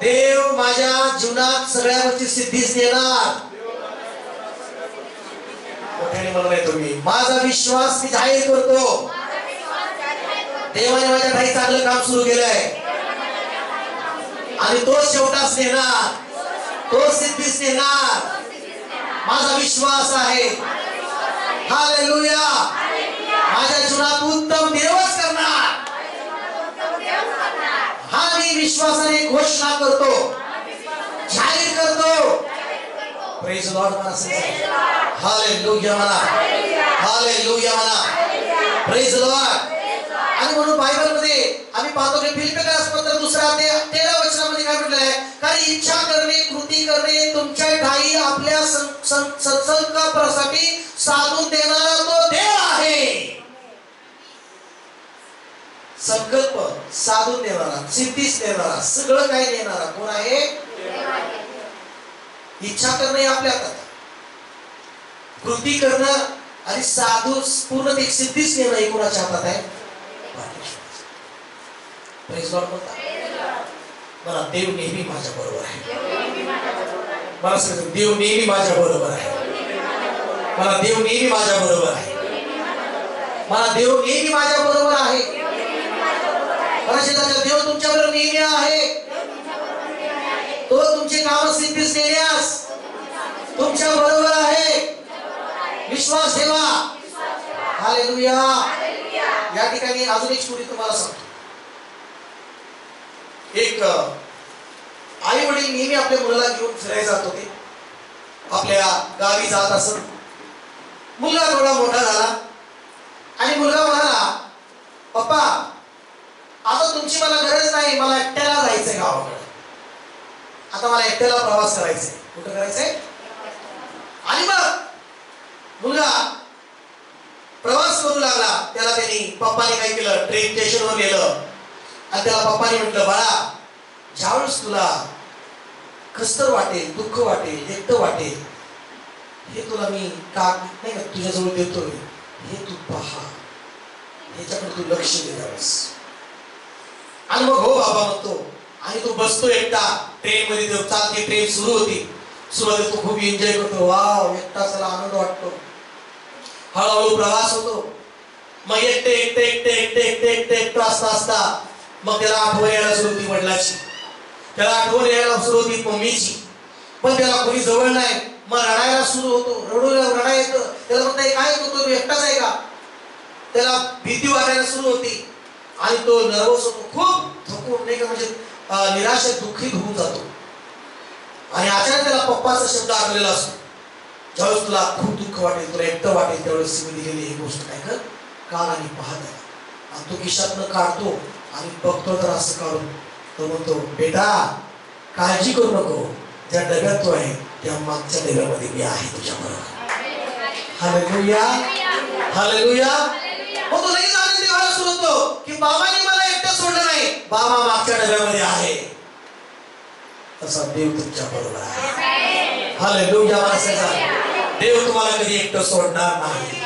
देव माझ्या जीवनात सगळ्या गोष्टी सिद्धीस देणार. तुम्ही माझा विश्वास मी जाहीर करतो. देवाने माझ्या काही चांगलं काम सुरू केलंय आणि तो शेवटास देणार. तो सिद्धीस देणार. माझा विश्वास आहे. हालेलुया. माझ्या जीवनात उत्तम देवच करणार. हा मी विश्वासाने घोषणा करतो. जाहीर करतो. Praise the Lord. हालेलुया म्हणा. हालेलुया म्हणा. Praise the Lord. आणि म्हणून बायबल मध्ये आम्ही पाहतो की फिलिप्पियरास पत्र 2 अध्याय 13 वचनामध्ये काय म्हटलं आहे. काही इच्छा करणे कृती करणे तुमच्या ठाई आपल्या संकल्पासाठी साधून देणारा तो देव आहे. संकल्प साधून देणारा सिद्धीस देणारा सगळं काही देणारा कोण आहे. इच्छा करणे आपल्या कृती करणं आणि साधू पूर्ण एक सिद्धीस देणं हे कोणाच्या हातात आहे. Praise Lord. मला देव नेहमी माझ्या बरोबर आहे. मला सांग देव नेहमी माझ्या बरोबर आहे. मला देव नेहमी माझ्या बरोबर आहे. मला देव नेहमी माझ्या बरोबर आहे. मला शेजारचा देव तुमच्या बरोबर नेहमी आहे. तो तुमचे काम सिद्धीस देण्यास तुमच्या बरोबर आहे. विश्वास ठेवा. हालेलुया. या ठिकाणी अजून एक स्टोरी तुम्हाला सांगतो. एक आई वडील नेहमी आपल्या मुलाला घेऊन फिरायला जात होते. आपल्या गावी जात असत. मुलगा थोडा मोठा झाला आणि मुलगा म्हणाला पप्पा आता तुमची मला गरज नाही. मला एकट्याला जायचंय गावाकडे. आता मला एकट्याला प्रवास करायचाय. कुठं करायचंय. आणि मग मुलगा प्रवास करू लागला. त्याला त्यांनी पप्पाने काय केलं ट्रेन स्टेशनवर नेलं आणि त्याला पप्पाने म्हटलं बाळा ज्यावेळेस तुला कसतर वाटेल दुःख वाटेल एकटं वाटेल हे तुला मी का नाही का तुझ्याजवळ देतोय. हे तू पहा. ह्याच्याकडे तू लक्ष दे त्यावेळेस. आणि मग हो बाबा म्हणतो आणि तो बसतो एकटा ट्रेन मध्ये. चालते ट्रेन सुरू होती. सुरुवातीला तो खूप एन्जॉय करतो. वाव एकटा चला आनंद वाटतो. हळूहळू प्रवास होतो. मग एकटे एकटे एकटे एकटे एकटे एकटे एकटं असता असता मग त्याला आठवण यायला सुरू होती वडिलांची. त्याला आठवण यायला सुरू होती मम्मीची. पण त्याला कोणी जवळ नाही. मग रडायला सुरू होतो. रडा येतं. त्याला म्हणता काय होतो तू एकटाच आहे का. त्याला भीती वाटायला सुरू होती आणि तो नर्वस होतो. खूप थकून नाही का म्हणजे निराशेत दुःखीत होऊन जातो. आणि अचानक त्याला पप्पाचा शब्द आठवलेला असतो. ज्यावेळेस तुला खूप दुःख वाटेल तुला एकटं वाटेल त्यावेळेस मी दिलेली ही गोष्ट काय कर काढ आणि पाहत. आणि तो खिशातनं काढतो आणि बघतो तर असं काढून तो म्हणतो बेटा काळजी करू नको. ज्या डब्यात तो आहे त्या मागच्या डब्यामध्ये मी आहे तुझ्या बरोबर. हालेलुया. हालेलुया. मग तो लगेच आनंदी व्हायला सुरू होतो की बाबांनी मला एकटं सोडलं नाही. बाबा मागच्या डब्यामध्ये आहे. तसा देव तुमच्या बरोबर आहे. हालेलुया. देव तुम्हाला कधी एकटं सोडणार नाही.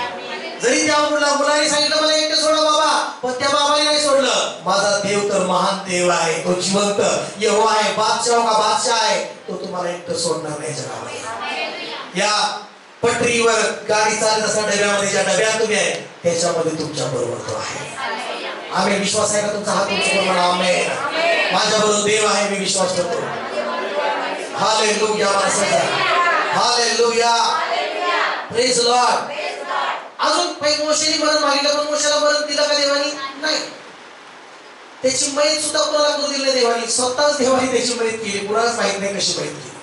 जरी त्या मुलाने सांगितलं मला एकटं सोडा बाबा, पण त्या बाबाने नाही सोडलं. माझा देव तर महान देव आहे, तो जिवंत यहोवा आहे, बादशाह का बादशाह आहे, तो तुम्हाला एकटं सोडणार नाही जगामध्ये. या पटरीवर गाडी चालत असताना डब्यामध्ये ज्या डब्यात तुम्ही आहे त्याच्यामध्ये तुमच्या बरोबर तो आहे. आम्ही विश्वास आहे का तुमचा? हात उंच म्हणा आमेन. माझ्या बरोबर देव आहे, मी विश्वास करतो. Hallelujah, hallelujah, praise Lord. अजून काही मोशेने मरण मागितलं, पण मोशेला मरण दिलं का देवानी? नाही. त्याची मैत सुद्धा कोणाला करू दिली नाही देवानी, स्वतःच देवानी त्याची मैत केली. कुणालाच माहित नाही कशी मैत केली.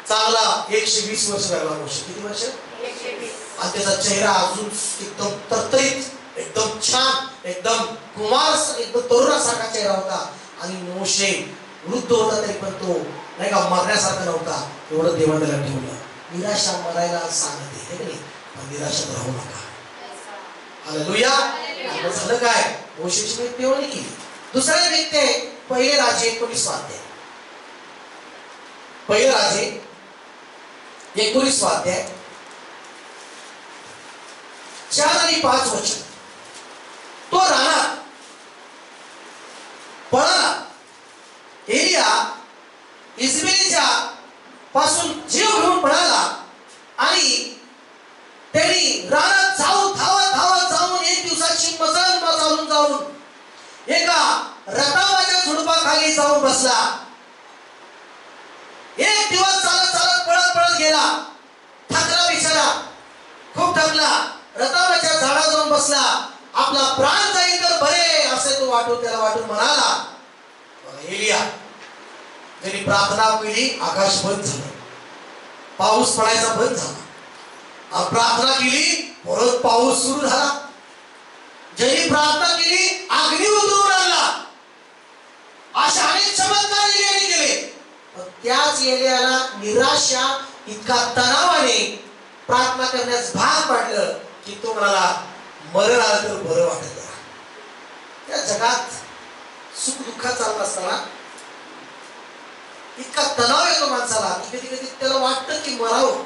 चांगला 120 वर्ष लागला मोशे. किती वर्ष? 120. आणि त्याचा चेहरा अजून एकदम तरतरीत, एकदम छान, एकदम कुमार, एकदम तरुणासारखा चेहरा होता. आणि मोशे वृद्ध होता तरी पण तो नाही का मरण्यासारखा नव्हता. एवढं देवाने त्याला ठेवलं. निराशा मरायला सांगते हे नाही, पण निराशात राहू नका. हालेलुया. झालं काय? मोशेची मैत देवाने केली. दुसरा व्यक्ती आहे पहिले राजे 19 अध्याय. पहिले राजे 19 अध्याय 4 आणि 5 वचन. तो रानात पळाला. एलिया इस्रायलीच्या पासून जीव घेऊन पळाला आणि त्यांनी रानात धावत जाऊन 1 दिवसाची मजल चालून जाऊन एका रतावाच्या झुडपाखाली जाऊन बसला. 1 दिवस चालत पळत गेला. थकला बिचारा, खूप थकला. रतावाच्या झाडावर जाऊन बसला. आपला प्राण जाईल तर बरे असे तो त्याला वाटून म्हणाला. एलिया ज्यांनी प्रार्थना केली, आकाश बंद झालं, पाऊस पडायचा बंद झाला. प्रार्थना केली, परत पाऊस सुरू झाला. ज्यांनी प्रार्थना केली, अग्नी उतरून आणला. अशा अनेक चमत्कार एलियाने केले. पण त्याच एलियाला निराशा, इतका तणावाने प्रार्थना करण्यास भाग पडलं की तो म्हणाला मरण आलं तर बरं वाटेल. त्या जगात सुख दुःखात चालत असताना इतका तणाव येतो माणसाला की कधी कधी त्याला वाटतं की मरावं,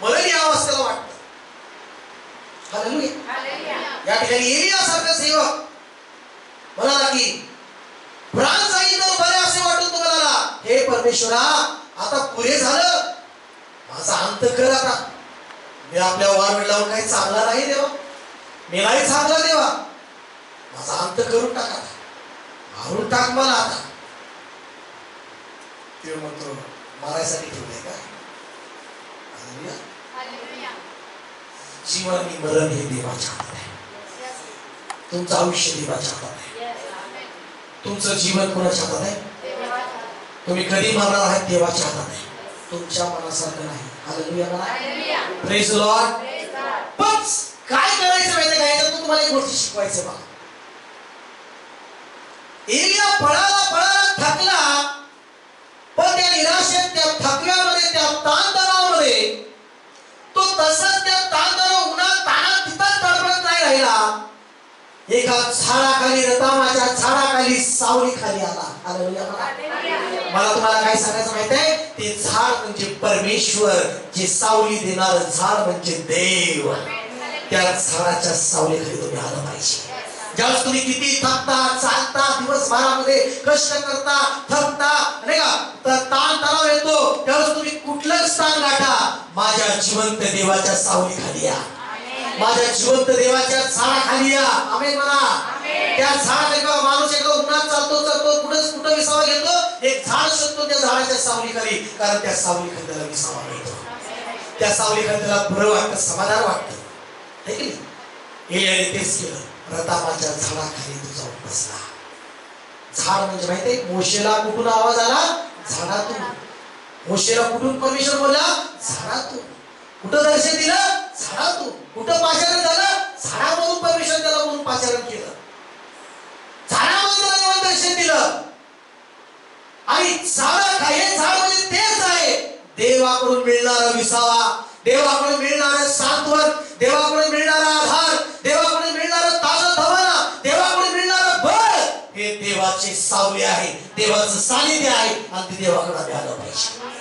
मरण यावं असं त्याला वाटतं. हालेलुया. या ठिकाणी एलियासारखा सेवक म्हणाला की प्राण जाईल तर बरे असे वाटून तो म्हणाला, हे परमेश्वरा आता पुरे झालं, माझा अंत कर आता. मी आपल्या वारवड लावून काही चांगला नाही देवा, मी नाही चांगला देवा, माझा अंत करून टाका, मारून टाक मला आता. ते म्हणतो मारायसाठी ठेवलंय का? जीवन आणि मरण हे देवाच्या हातात आहे. तुमचं आयुष्य देवाच्या हातात आहे. तुमचं जीवन कोणाच्या हातात आहे? तुम्ही कधी मरणार आहात देवाच्या हातात आहे, तुमच्या मनासारखं नाही. हालेलुया. Praise the Lord. पण काय करायचं माहिती का? याच्यातून तुम्हाला एक गोष्ट शिकवायचं बघा. एलिया पळाला थकला, पण त्या निराशेत, त्या थकव्यामध्ये, त्या ताणतणावामध्ये तो तसंच त्या ताणतणाव उन्हात ताणात तिथंच तडफडत नाही राहिला. एका झाडाखाली, रतामाच्या झाडाखाली सावली खाली आला. हालेलुया. मला तुम्हाला काय सांगायचं माहित आहे? ते झाड म्हणजे परमेश्वर, जे सावली देणार झाड म्हणजे देव. त्या झाडाच्या सावलीखाली तुम्ही आलं पाहिजे. ज्यावेळेस तुम्ही किती थकता, चालता, दिवसभरामध्ये कष्ट करता, थकता नाही का, तर ताण तणाव येतो, त्यावेळेस तुम्ही कुठलं स्थान गाठा? माझ्या जिवंत देवाच्या सावलीखाली या, माझ्या जिवंत देवाच्या झाडाखाली या. आमेन म्हणा. त्या झाडाखाली माणूस एकदा उन्हात चालतो कुठं विसावा घेतो, एक झाड शोधतो त्या झाडाच्या सावलीखाली, कारण त्या सावलीखाली त्याला विसावा मिळतो. त्या सावलीखाली त्याला बरं वाटतं, समाधान वाटतं. है की नाही? एलियाने तेच केलं. रतामाच्या झाडाखाली तो जाऊन बसला. झाड म्हणजे माहितीये, मोशेला कुठून आवाज आला? झाडातून. मोशेला कुठून परमेश्वर बोलला? झाडातून. कुठं दर्शन दिलं? झाडातून. कुठं पाचारण झालं? झाडामधून परमेश्वर त्याला बोलून पाचारण केलं. झाडामध्ये त्याला दर्शन दिलं. आणि हे झाड म्हणजे तेच आहे, देवाकडून मिळणारा विसावा, देवाकडून मिळणारं सांत्वन, देवाकडून मिळणारा आधार, देवाकडून मिळणारं ताजतवाना, देवाकडून मिळणारं बळ, हे देवाची सावली आहे, देवाचं सानिध्य आहे. आणि ते देवाकडे आलं पाहिजे.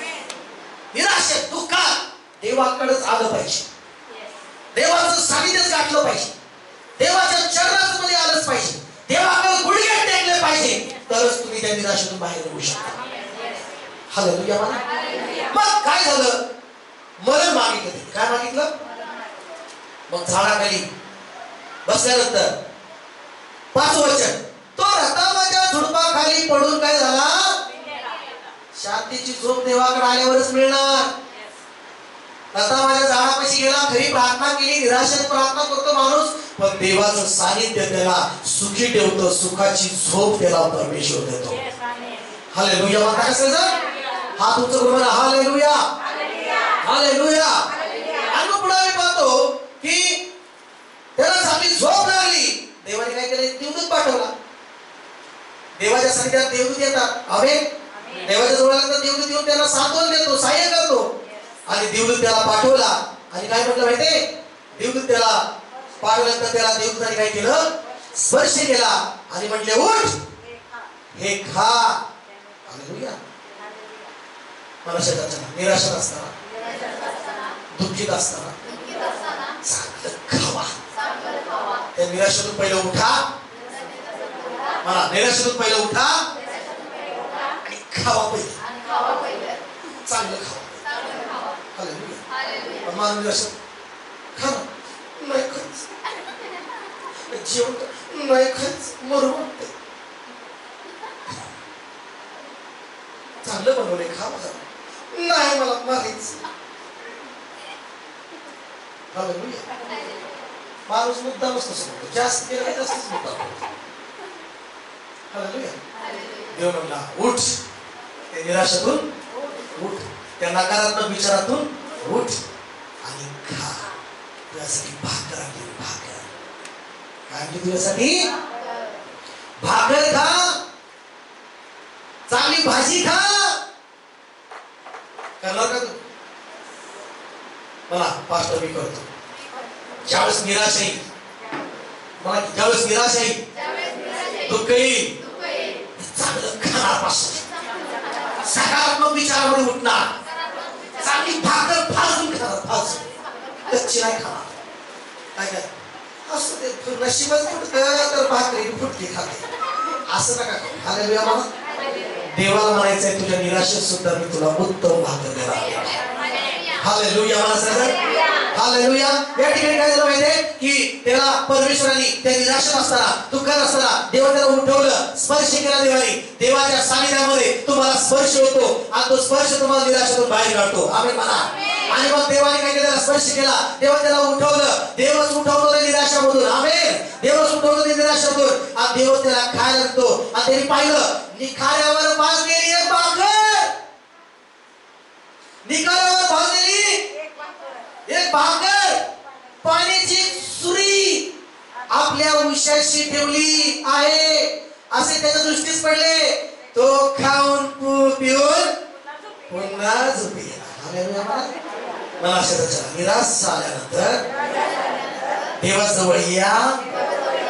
निराशेत, दुःखात, देवाकडेच आलं पाहिजे, देवाचं सानिध्यच गाठलं पाहिजे, देवाच्या चरणामध्ये आलंच पाहिजे, देवाकडे गुडघे टेकले पाहिजे, तरच तुम्ही त्या निराशेतून बाहेर येऊ शकता. हालेलुया म्हणा. मग काय झालं? मरण मागितलं. ते काय मागितलं? मग झाडाखाली बसल्यानंतर 5 वचन, तो रतावाच्या झुडपाखाली पडून काय झाला? शांतीची झोप देवाकडे आल्यावरच मिळणार. रतावाच्या झाडापाशी गेला, खरी प्रार्थना केली, निराशेत प्रार्थना करतो माणूस, पण देवाचं सानिध्य त्याला सुखी ठेवतं, सुखाची झोप त्याला परमेश्वर देतो. हालेलुया म्हणता का सगळं? हा तुमचं बरोबर. Hallelujah, hallelujah. आणि मग पुढे पाहतो की त्याला चांगली झोप लागली. देवाने काय केलं? देवदूत पाठवला. देवाच्या सानिध्यात देवदूत येतात. आमेन. देवाच्या जवळ आल्यानंतर देवदूत येऊन त्यांना सांत्वन देतो, सहाय्य करतो. आणि देवदूत त्याला पाठवला आणि काय म्हटलं माहितीये? देवदूत त्याला पाठवल्यानंतर त्याला देवदूताने काय केलं? स्पर्श केला आणि म्हटले, उठ, हे खा. हालेलुया. मनुष्याच्या निराशेत असताना, दुःखीत असताना चांगलं खावा. त्या निराशेतून पहिलं उठा. मला निराशेतून पहिलं उठा आणि खावा पहिले. चांगलं खावा. हालेलुया. मला निराशेत खा नाही खायचं, जेवण नाही खायचं, मरू वाटते. चांगलं बनवले, खावा. नाही मला मारायचं. हालेलुया. माणूस मुद्दामच तसं म्हणतो, जास्त केलं काय जास्तच मुद्दाम. हालेलुया. देव म्हणला, उठ, त्या निराशेतून उठ, त्या नकारात्मक विचारातून उठ आणि खा. तुझ्यासाठी भाकर आणली. भाकर काय आणली? तुझ्यासाठी भाकर खा, चांगली भाजी खा. करणार का तू? मला पास्टर मी करतो. ज्यावेळेस निराश येईल, मला ज्यावेळेस निराश येईल, दुःख येईल, चांगलं खाणार पासून सकारात्मक विचारामध्ये उठणार, चांगली भाकर भाजून खाणार. भाजून कच्ची नाही खाणार. काय काय असं ते नशिबच फुटतं तर भाकरी फुटकी खाते, असं नका करू. हालेलुया म्हणा. देवाला म्हणायचंय, तुझ्या निराशेत सुद्धा मी तुला उत्तम भाकर देणार. हालेलुया म्हणा सगळं. हालेलुया. या ठिकाणी काय झालं माहितीये की त्याला परमेश्वराने त्या निराशेत असताना, दुःखात असताना देवा त्याला उठवलं, स्पर्श केला देवाने. देवाच्या सानिध्यामध्ये तुम्हाला स्पर्श होतो आणि तो स्पर्श तुम्हाला निराशेतून बाहेर काढतो. आमेन म्हणा. आणि मग देवाने काय केलं? स्पर्श केला. देवा त्याला उठवलं. देवच उठवतो त्या निराशामधून. आमेन. देवच उठवतो त्या निराशातून आणि देव त्याला खायला लागतो. आणि त्यांनी पाहिलं, निखाऱ्यावर भाजलेली एक भाकर, निखाऱ्यावर भाजलेली एक भाकर, पाण्याची सुरी आपल्या उशाशी ठेवली आहे असे त्याच्या दृष्टीस पडले. तो खाऊन पिऊन पुन्हा झोपी गेला. मला निराश झाल्यानंतर देवाजवळ या,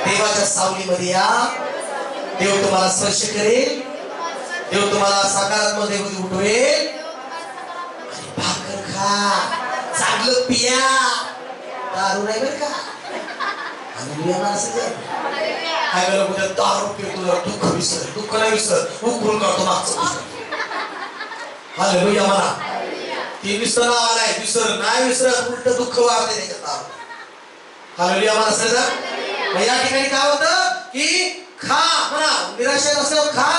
देवाच्या सावलीमध्ये या. देव तुम्हाला स्पर्श करेल, देव तुम्हाला सकारात्मक देव उठवेल. आणि भाकर खा, चांगलं पिया, दारू नाही बरं का. हालेलुया माणसाचं. काय वेळेला उद्या दारू पितो, दुःख विसर, दुःख नाही विसर, उकरून काढतो मागचं. हालेलुया म्हणा. ती विसर आलाय, विसर नाही विसरत, उलट दुःख वाढते त्याच्यात दारू. हालेलुया माणसाचं. या ठिकाणी काय होतं की खा म्हणा, निराशेत असल्यावर खा,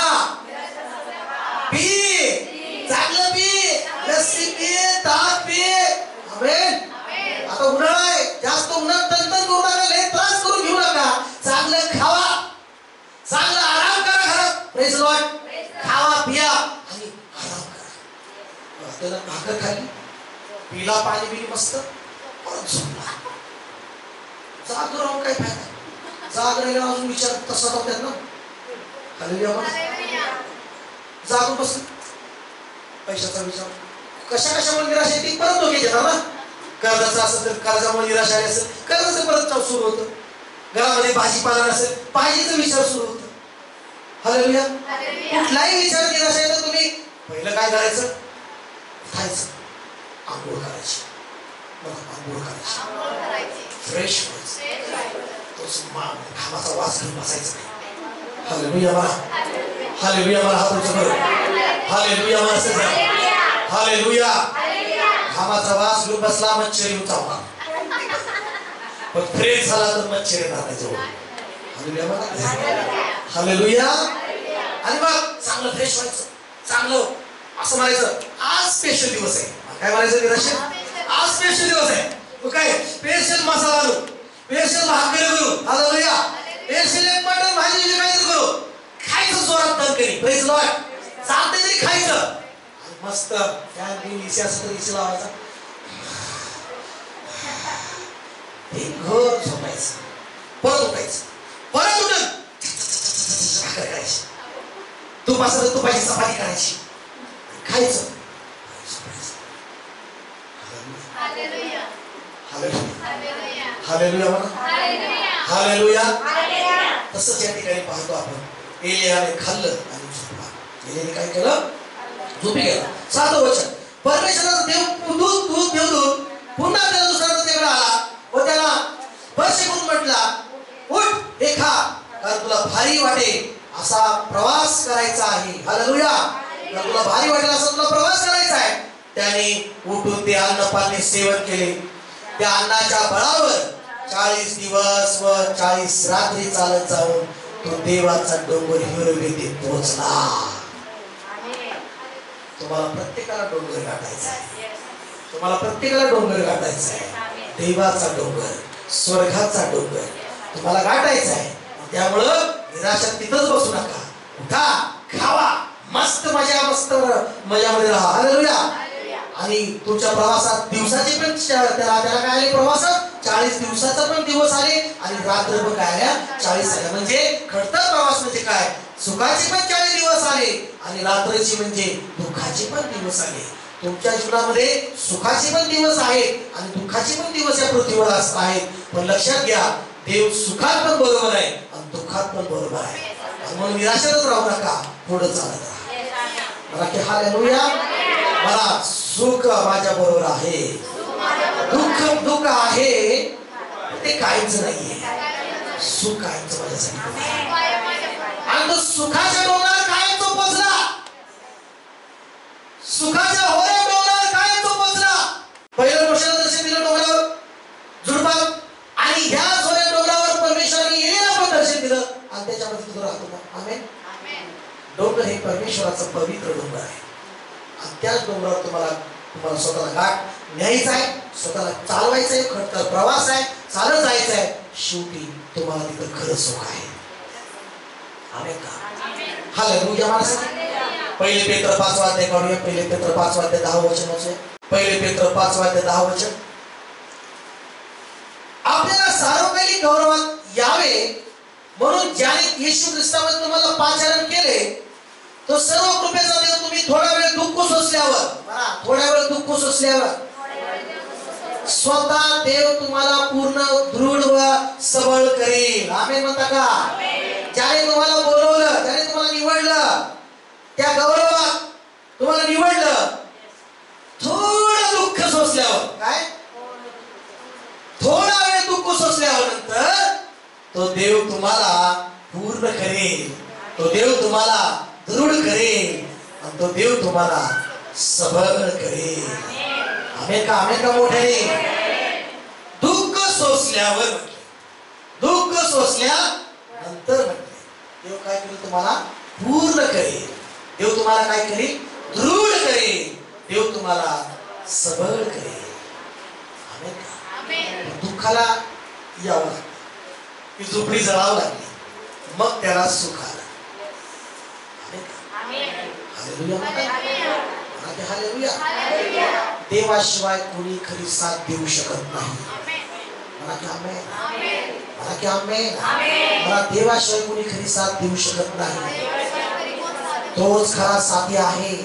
पी, चांगलं पी, लस्सी पी, ताक पी. आमेन. आता उन्हाळा आहे, जास्त उन्हात तणतण करू नका, लय त्रास करून घेऊ नका. चांगलं खावा, चांगलं आराम करा घरात. Praise Lord. खावा, पिया आणि आराम करा. त्याला भाकर खाली, पिला पाणी बिली मस्त, परत झोपला. जाग राहून काय फायदा? जाग राहिला अजून विचार तसा होतात ना. हालेलुया म्हणा. जागून बस, पैशाचा विचार, कशामुळे निराशा येते, परत डोके घेतात ना. कर्जाचं असेल तर कर्जामुळे निराशा आली असेल, कर्जाचं परत सुरू होतं. घरामध्ये भाजीपाला नसेल, भाजीचा विचार सुरू होतो. हालेलुया. कुठलाही विचार निराशा येतो, तुम्ही पहिलं काय करायचं? उठायचं, आंघोळ करायची, आंघोळ करायची, फ्रेश व्हायचं, तोच घामाचा वास घेऊन बसायचा नाही. हालेलुया म्हणा, हालेलुया म्हणा, हात उंच करू, हालेलुया म्हणा, हालेलुया. घामाचा वास घेऊन बसला, मच्छर येऊन चावला, पण फ्रेश झाला तर मच्छर येणार नाही जवळ. हालेलुया म्हणा, हालेलुया. आणि मग चांगलं फ्रेश व्हायचं, चांगलं असं म्हणायचं आज स्पेशल दिवस आहे. काय म्हणायचं निराशे, आज स्पेशल दिवस आहे. मग काय स्पेशल मसाला करू, स्पेशल भाकरी करू, हालेलुया, स्पेशल मटण भाजी काय करू, खायचं जोरात दणकरी, प्रेज लॉर्ड. चालते तरी खायचं, मस्त फॅन बिन इसी असं तर इसी लावायचा, घर झोपायचं, परत उठायचं, परत उठून भाकर करायची, तूप असं तर तुपाची चपाती करायची, खायचं. हालेलुया म्हणा, हालेलुया. तसंच या ठिकाणी पाहतो आपण, एलियाने खाल्लं आणि झोपला. एलियाने काय केलं, झोपी गेला. 7 वचन, परमेश्वराचा देव देवदूत पुन्हा त्याला दुसऱ्यांदा तिकडे आला व त्याला स्पर्श करून म्हटला, उठ हे खा, कारण तुला भारी वाटेल असा प्रवास करायचा आहे. हालेलुया. तुला भारी वाटेल असा तुला प्रवास करायचा आहे. त्याने उठून ते अन्नपाने सेवन केले. त्या अन्नाच्या बळावर 40 दिवस व 40 रात्री चालत जाऊन तो देवाचा डोंगर हिरवेत पोहोचला. तुम्हाला प्रत्येकाला डोंगर गाठायचा आहे, तुम्हाला प्रत्येकाला डोंगर गाठायचा आहे. देवाचा डोंगर, स्वर्गाचा डोंगर तुम्हाला गाठायचा आहे. त्यामुळं निराशा तिथंच बसू नका, उठा, खावा, मस्त मजामध्ये राहा. हालेलुया. आणि तुमच्या प्रवासात दिवसाचे पण त्याला काय आले, प्रवासात 40 दिवसाचा पण दिवस आले आणि रात्र पण काय आल्या 40 आल्या. म्हणजे खडतर प्रवास म्हणजे काय, सुखाचे पण 40 दिवस आले आणि रात्रीची म्हणजे दुःखाचे पण दिवस आले. तुमच्या जीवनामध्ये सुखाचे पण दिवस आहेत आणि दुःखाचे पण दिवस या पृथ्वीवर आहेत. पण लक्षात घ्या, देव सुखात पण बरोबर आहे आणि दुःखात पण बरोबर आहे. म्हणून निराशेतच राहू नका, पुढे चालत राहा. मला की हालेलुया. मला सुख माझ्या बरोबर आहे, दुःख आहे ते काहीच नाहीये, सुख कायच माझ्यासाठी. आणि तो सुखाच्या डोंगरावर कायम तो पोचला, सुखाच्या होऱ्या डोंगरावर कायम तो पोचला. पहिलं मोशेला दर्शन दिलं डोंगरावर झुडपात, आणि ह्या होऱ्या डोंगरावर परमेश्वराने येण्याला पण दर्शन दिलं आणि त्याच्यामध्ये तो राहतो. आमेन. डोंगर हे परमेश्वराचं पवित्र डोंगर आहे आणि त्याच डोंगरावर तुम्हाला स्वतःला गाठ न्यायचं आहे, स्वतःला चालवायचं आहे. खडतर प्रवास आहे, चालत जायचं आहे. शेवटी तुम्हाला तिथं खरं सुख आहे. आमेन का? हालेलुया. माणसाने पहिले पेत्र 5 अध्याय काढूया. पहिले पेत्र 5 अध्याय 10 वचन वाचूया. पहिले पेत्र 5 अध्याय 10 वचन. आपल्याला सार्वकालिक गौरवात यावे म्हणून ज्याने येशू ख्रिस्तामध्ये तुम्हाला पाचारण केले, तो सर्व कृपेचा देव तुम्ही थोडा वेळ दुःख सोसल्यावर, थोडा वेळ दुःख सोसल्यावर स्वतः देव तुम्हाला पूर्ण दृढ व सबळ करेल. आमेन म्हणता का? ज्याने तुम्हाला बोलवलं, ज्याने तुम्हाला निवडलं, त्या गौरवात तुम्हाला निवडलं, थोडं दुःख सोसल्यावर, काय थोडा वेळ दुःख सोसल्यावर नंतर तो देव तुम्हाला पूर्ण करेल, तो देव तुम्हाला दृढ करेल आणि तो देव तुम्हाला सबळ करेल. आमेन का? आमेन का? मोठ्याने दुःख सोसल्यावर, दुःख सोसल्यानंतर म्हटले देव काय करेल, तुम्हाला पूर्ण करेल. देव तुम्हाला काय करेल, दृढ करेल. देव तुम्हाला सबळ करेल. आमेन का? दुःखाला यावं लागतं, ती झोपडी जळावं लागली, मग त्याला सुख आलं. हालेलुया. देवाशिवाय कोणी खरी साथ देऊ शकत नाही. मला की आमेन, मला की आमेन. मला देवाशिवाय कोणी खरी साथ देऊ शकत नाही. तोच खरा साथी आहे.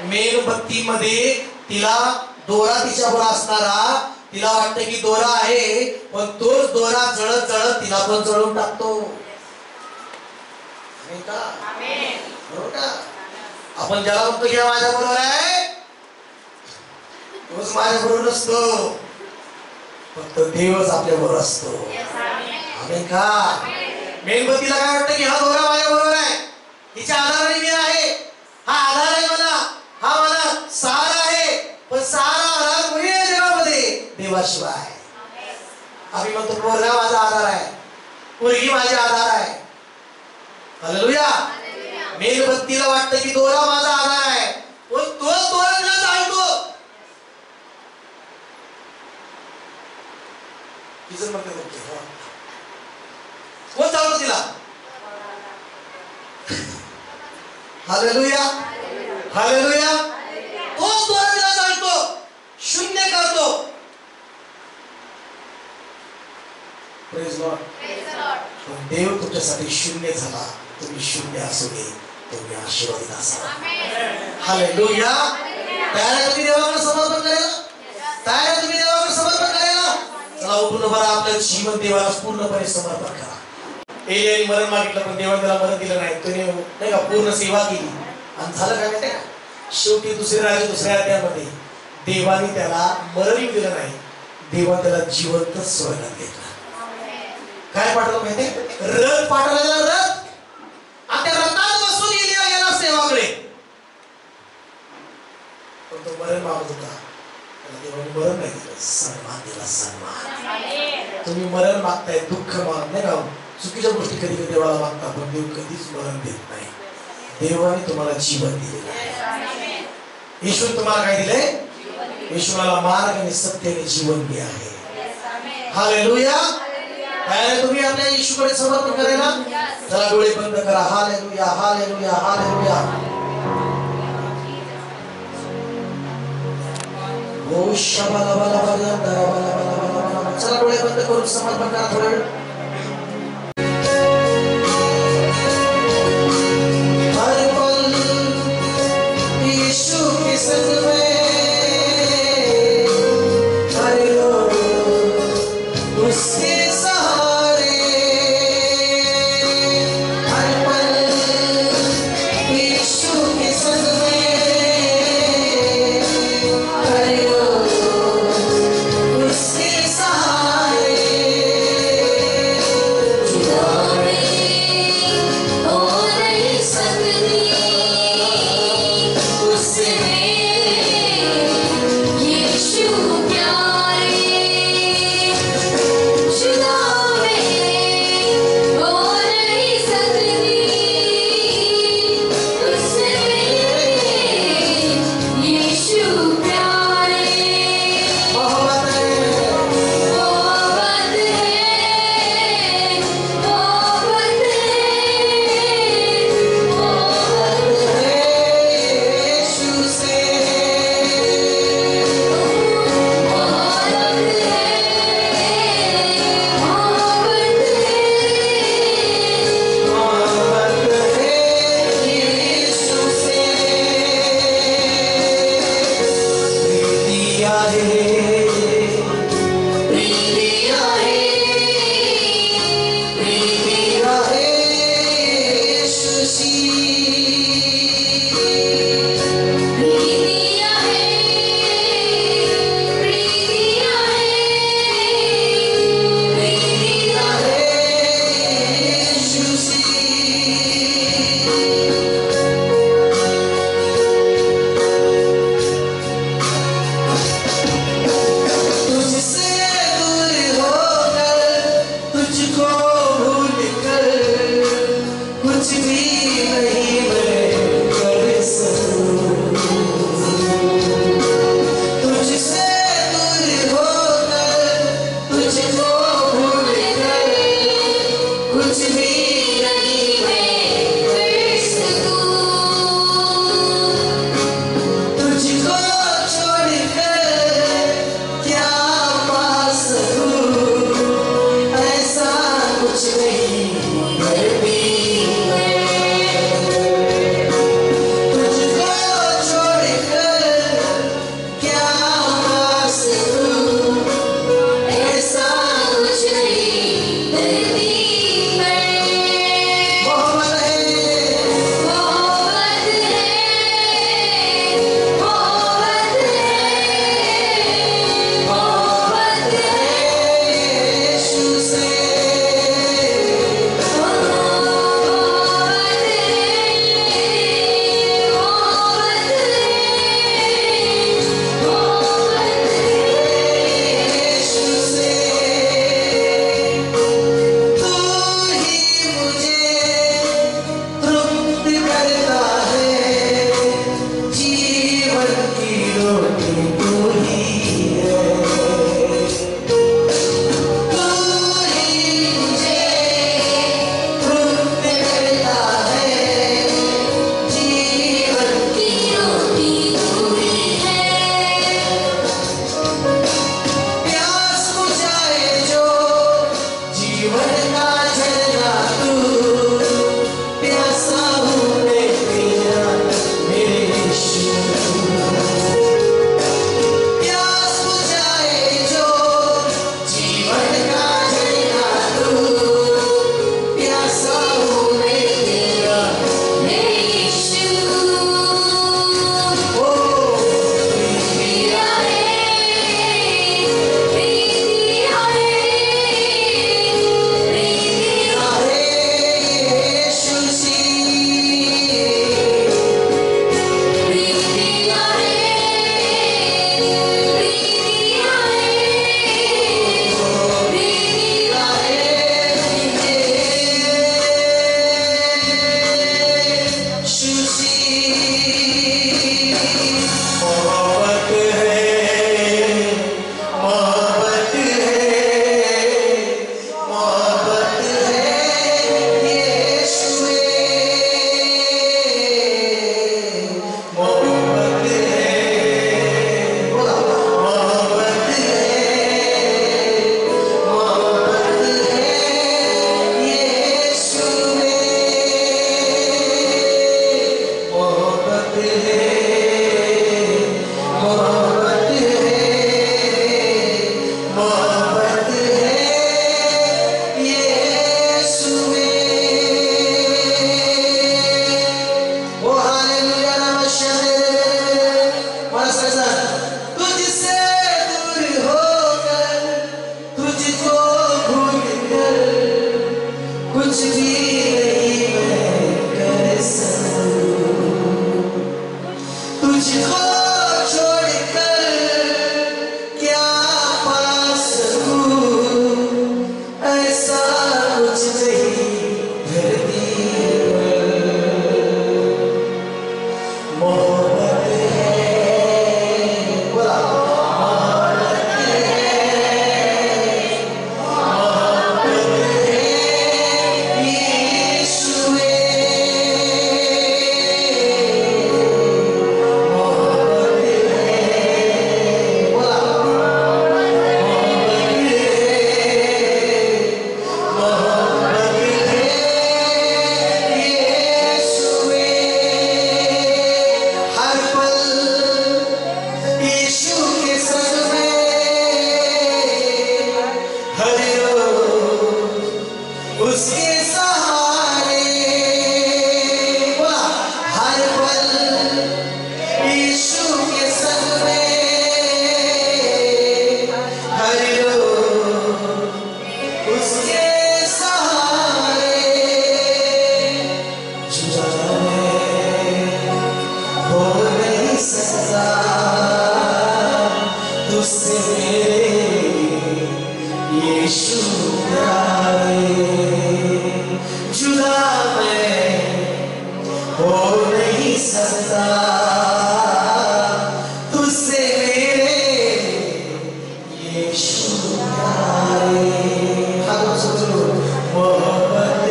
मेणबत्तीमध्ये तिला दोरा तिच्यावर असणारा, तिला वाटतं की दोरा आहे, पण तोच दोरा जळत जळत तिला पण जळून टाकतो. आपण ज्याला म्हणतो की माझ्या बरोबर आहे, तोच माझ्या बरोबर असतो, फक्त देवच आपल्या बरोबर असतो. आमेन का? मेणबत्तीला काय वाटतं की हा दोरा माझ्या बरोबर आहे, हिच्या आधाराने मी आहे, हा आधार आहे मला, हा मला सहारा आहे. पण सहारा आधार कोणी आहे जगामध्ये? देवाशिवाय. आम्ही म्हणतो पोरगा माझा आधार आहे, पोरगी माझा आधार आहे. हालेलुया. मेणबत्तीला वाटतं की दोरा माझा आधार आहे, पण तोच दोरा तिला चालतो. तिचं म्हणते कोण चालतो तिला? Hallelujah, hallelujah. तोच दोरा तिला चालतो, शून्य करतो. Praise Lord. पण देव तुमच्यासाठी शून्य झाला, तुम्ही शून्य असू दे, तुम्ही आशीर्वादित असा. हालेलुया. तयार आहे तुम्ही देवाकडे समर्पण करायला? तयार आहे तुम्ही देवाकडे समर्पण करायला? चला उठून उभा राहा, आपलं जीवन देवाला पूर्णपणे समर्पण करा. एलियाने मरण मागितलं, पण देवाने त्याला मरण दिलं नाही. त्याने नाही का पूर्ण सेवा केली. आणि झालं काय माहिती का? शेवटी दुसऱ्या अध्यायामध्ये देवाने त्याला मरण येऊ दिलं नाही, देवाने त्याला जिवंतच स्वर्गात घेतलं. काय पाठवलं माहिती? रथ पाठवला गेला, रथ. आणि त्या रथात बसून एलिया गेला सेवाकडे. पण तो मरण मागत होता, त्याला देवाने मरण नाही दिलं, सन्मान दिला. सन्मान. तुम्ही मरण मागताय, दुःख मागत नाही का? चुकीच्या गोष्टी कधी कधी देवाला मागता, पण देव कधीच मरण देत नाही. देवाने तुम्हाला जीवन दिलेलं आहे. येशूने तुम्हाला काय दिलंय? येशूला मार्ग आणि सत्य आणि जीवन मी आहे. हालेलुया. काय तुम्ही आपल्या येशूकडे समर्पण करायला? चला डोळे बंद करा. Hallelujah, hallelujah, hallelujah. ओ शबाला बाला बाला बाला बाला. चला डोळे बंद करून समर्पण करा थोडा वेळ. ऐसा उसके सहारे बोला हर पल यीशु के संग में हर रोज उसके सहारे जुदा हो नहीं सकता तुझसे यीशु जुदा मैं हो नहीं सकता तुझसे मेरे यीशु मोहब्बत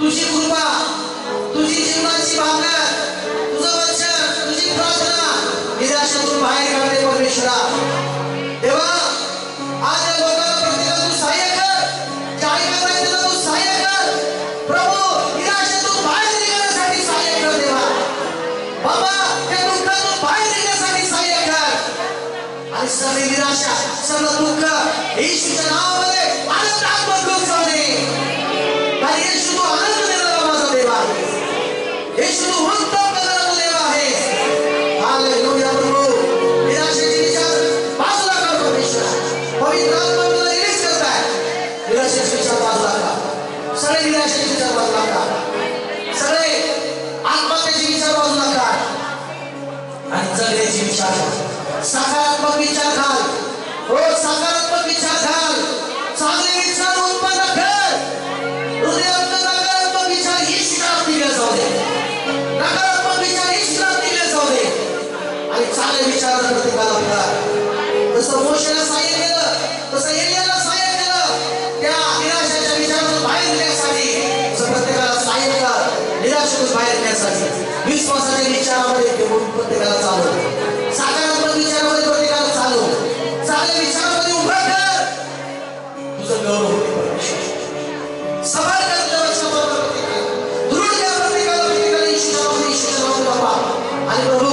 तुझी कृपा तुझी जीवनाची भावना तुझं वचन तुझी प्रार्थना निराशेतून बाहेर काढते परमेश्वरा देवा आज या लोकांना प्रत्येकाला तू सहाय्य कर जे ऐकत नाही त्यांना तू सहाय्य कर प्रभू निराशेतून बाहेर निघण्यासाठी सहाय्य कर देवा बाबा त्या दुःखातून बाहेर निघण्यासाठी सहाय्य कर आणि सगळी निराशा सगळं दुःख येशूच्या नावामध्ये आनंदात्मक लोक जाऊ दे आणि येशू तू आनंद देणारा माझा देव आहे येशू तू उत्तम करणारा तू देव आहे हालेलुया प्रभू निराशेचे विचार बाजूला कर परमेश्वर पवित्र आत्मा तुला रिलीज करताय निराशेचे विचार बाजूला कर सगळे निराशेचे विचार बाजूला कर सगळे आत्महत्येचे विचार बाजूला कर आणि जगण्याचे विचार सकारात्मक विचार घाल हो सकारात्मक विचार घाल चांगले विचार उत्पन्न कर हृदयातून नकारात्मक विचार ही शिकायला दिले जाऊ दे नकारात्मक विचार ही शिकायला दिले जाऊ दे आणि चांगले विचार प्रत्येकाला कर जसं मोशेला सहाय्य केलं तसं एलियाला सहाय्य केलं त्या निराशेच्या विचारातून बाहेर येण्यासाठी तसं प्रत्येकाला सहाय्य कर निराशेतून बाहेर येण्यासाठी विश्वासाच्या विचारामध्ये घेऊन प्रत्येकाला चालव सकारात्मक विचारामध्ये प्रत्येकाला चालव चांगल्या विचारामध्ये उभा कर तुझं गौरव होते परमेश्वर सवाल करण्याच्या प्रत्येकाला दृढ द्या प्रत्येकाला येशूच्या नावामध्ये बाबा आणि प्रभू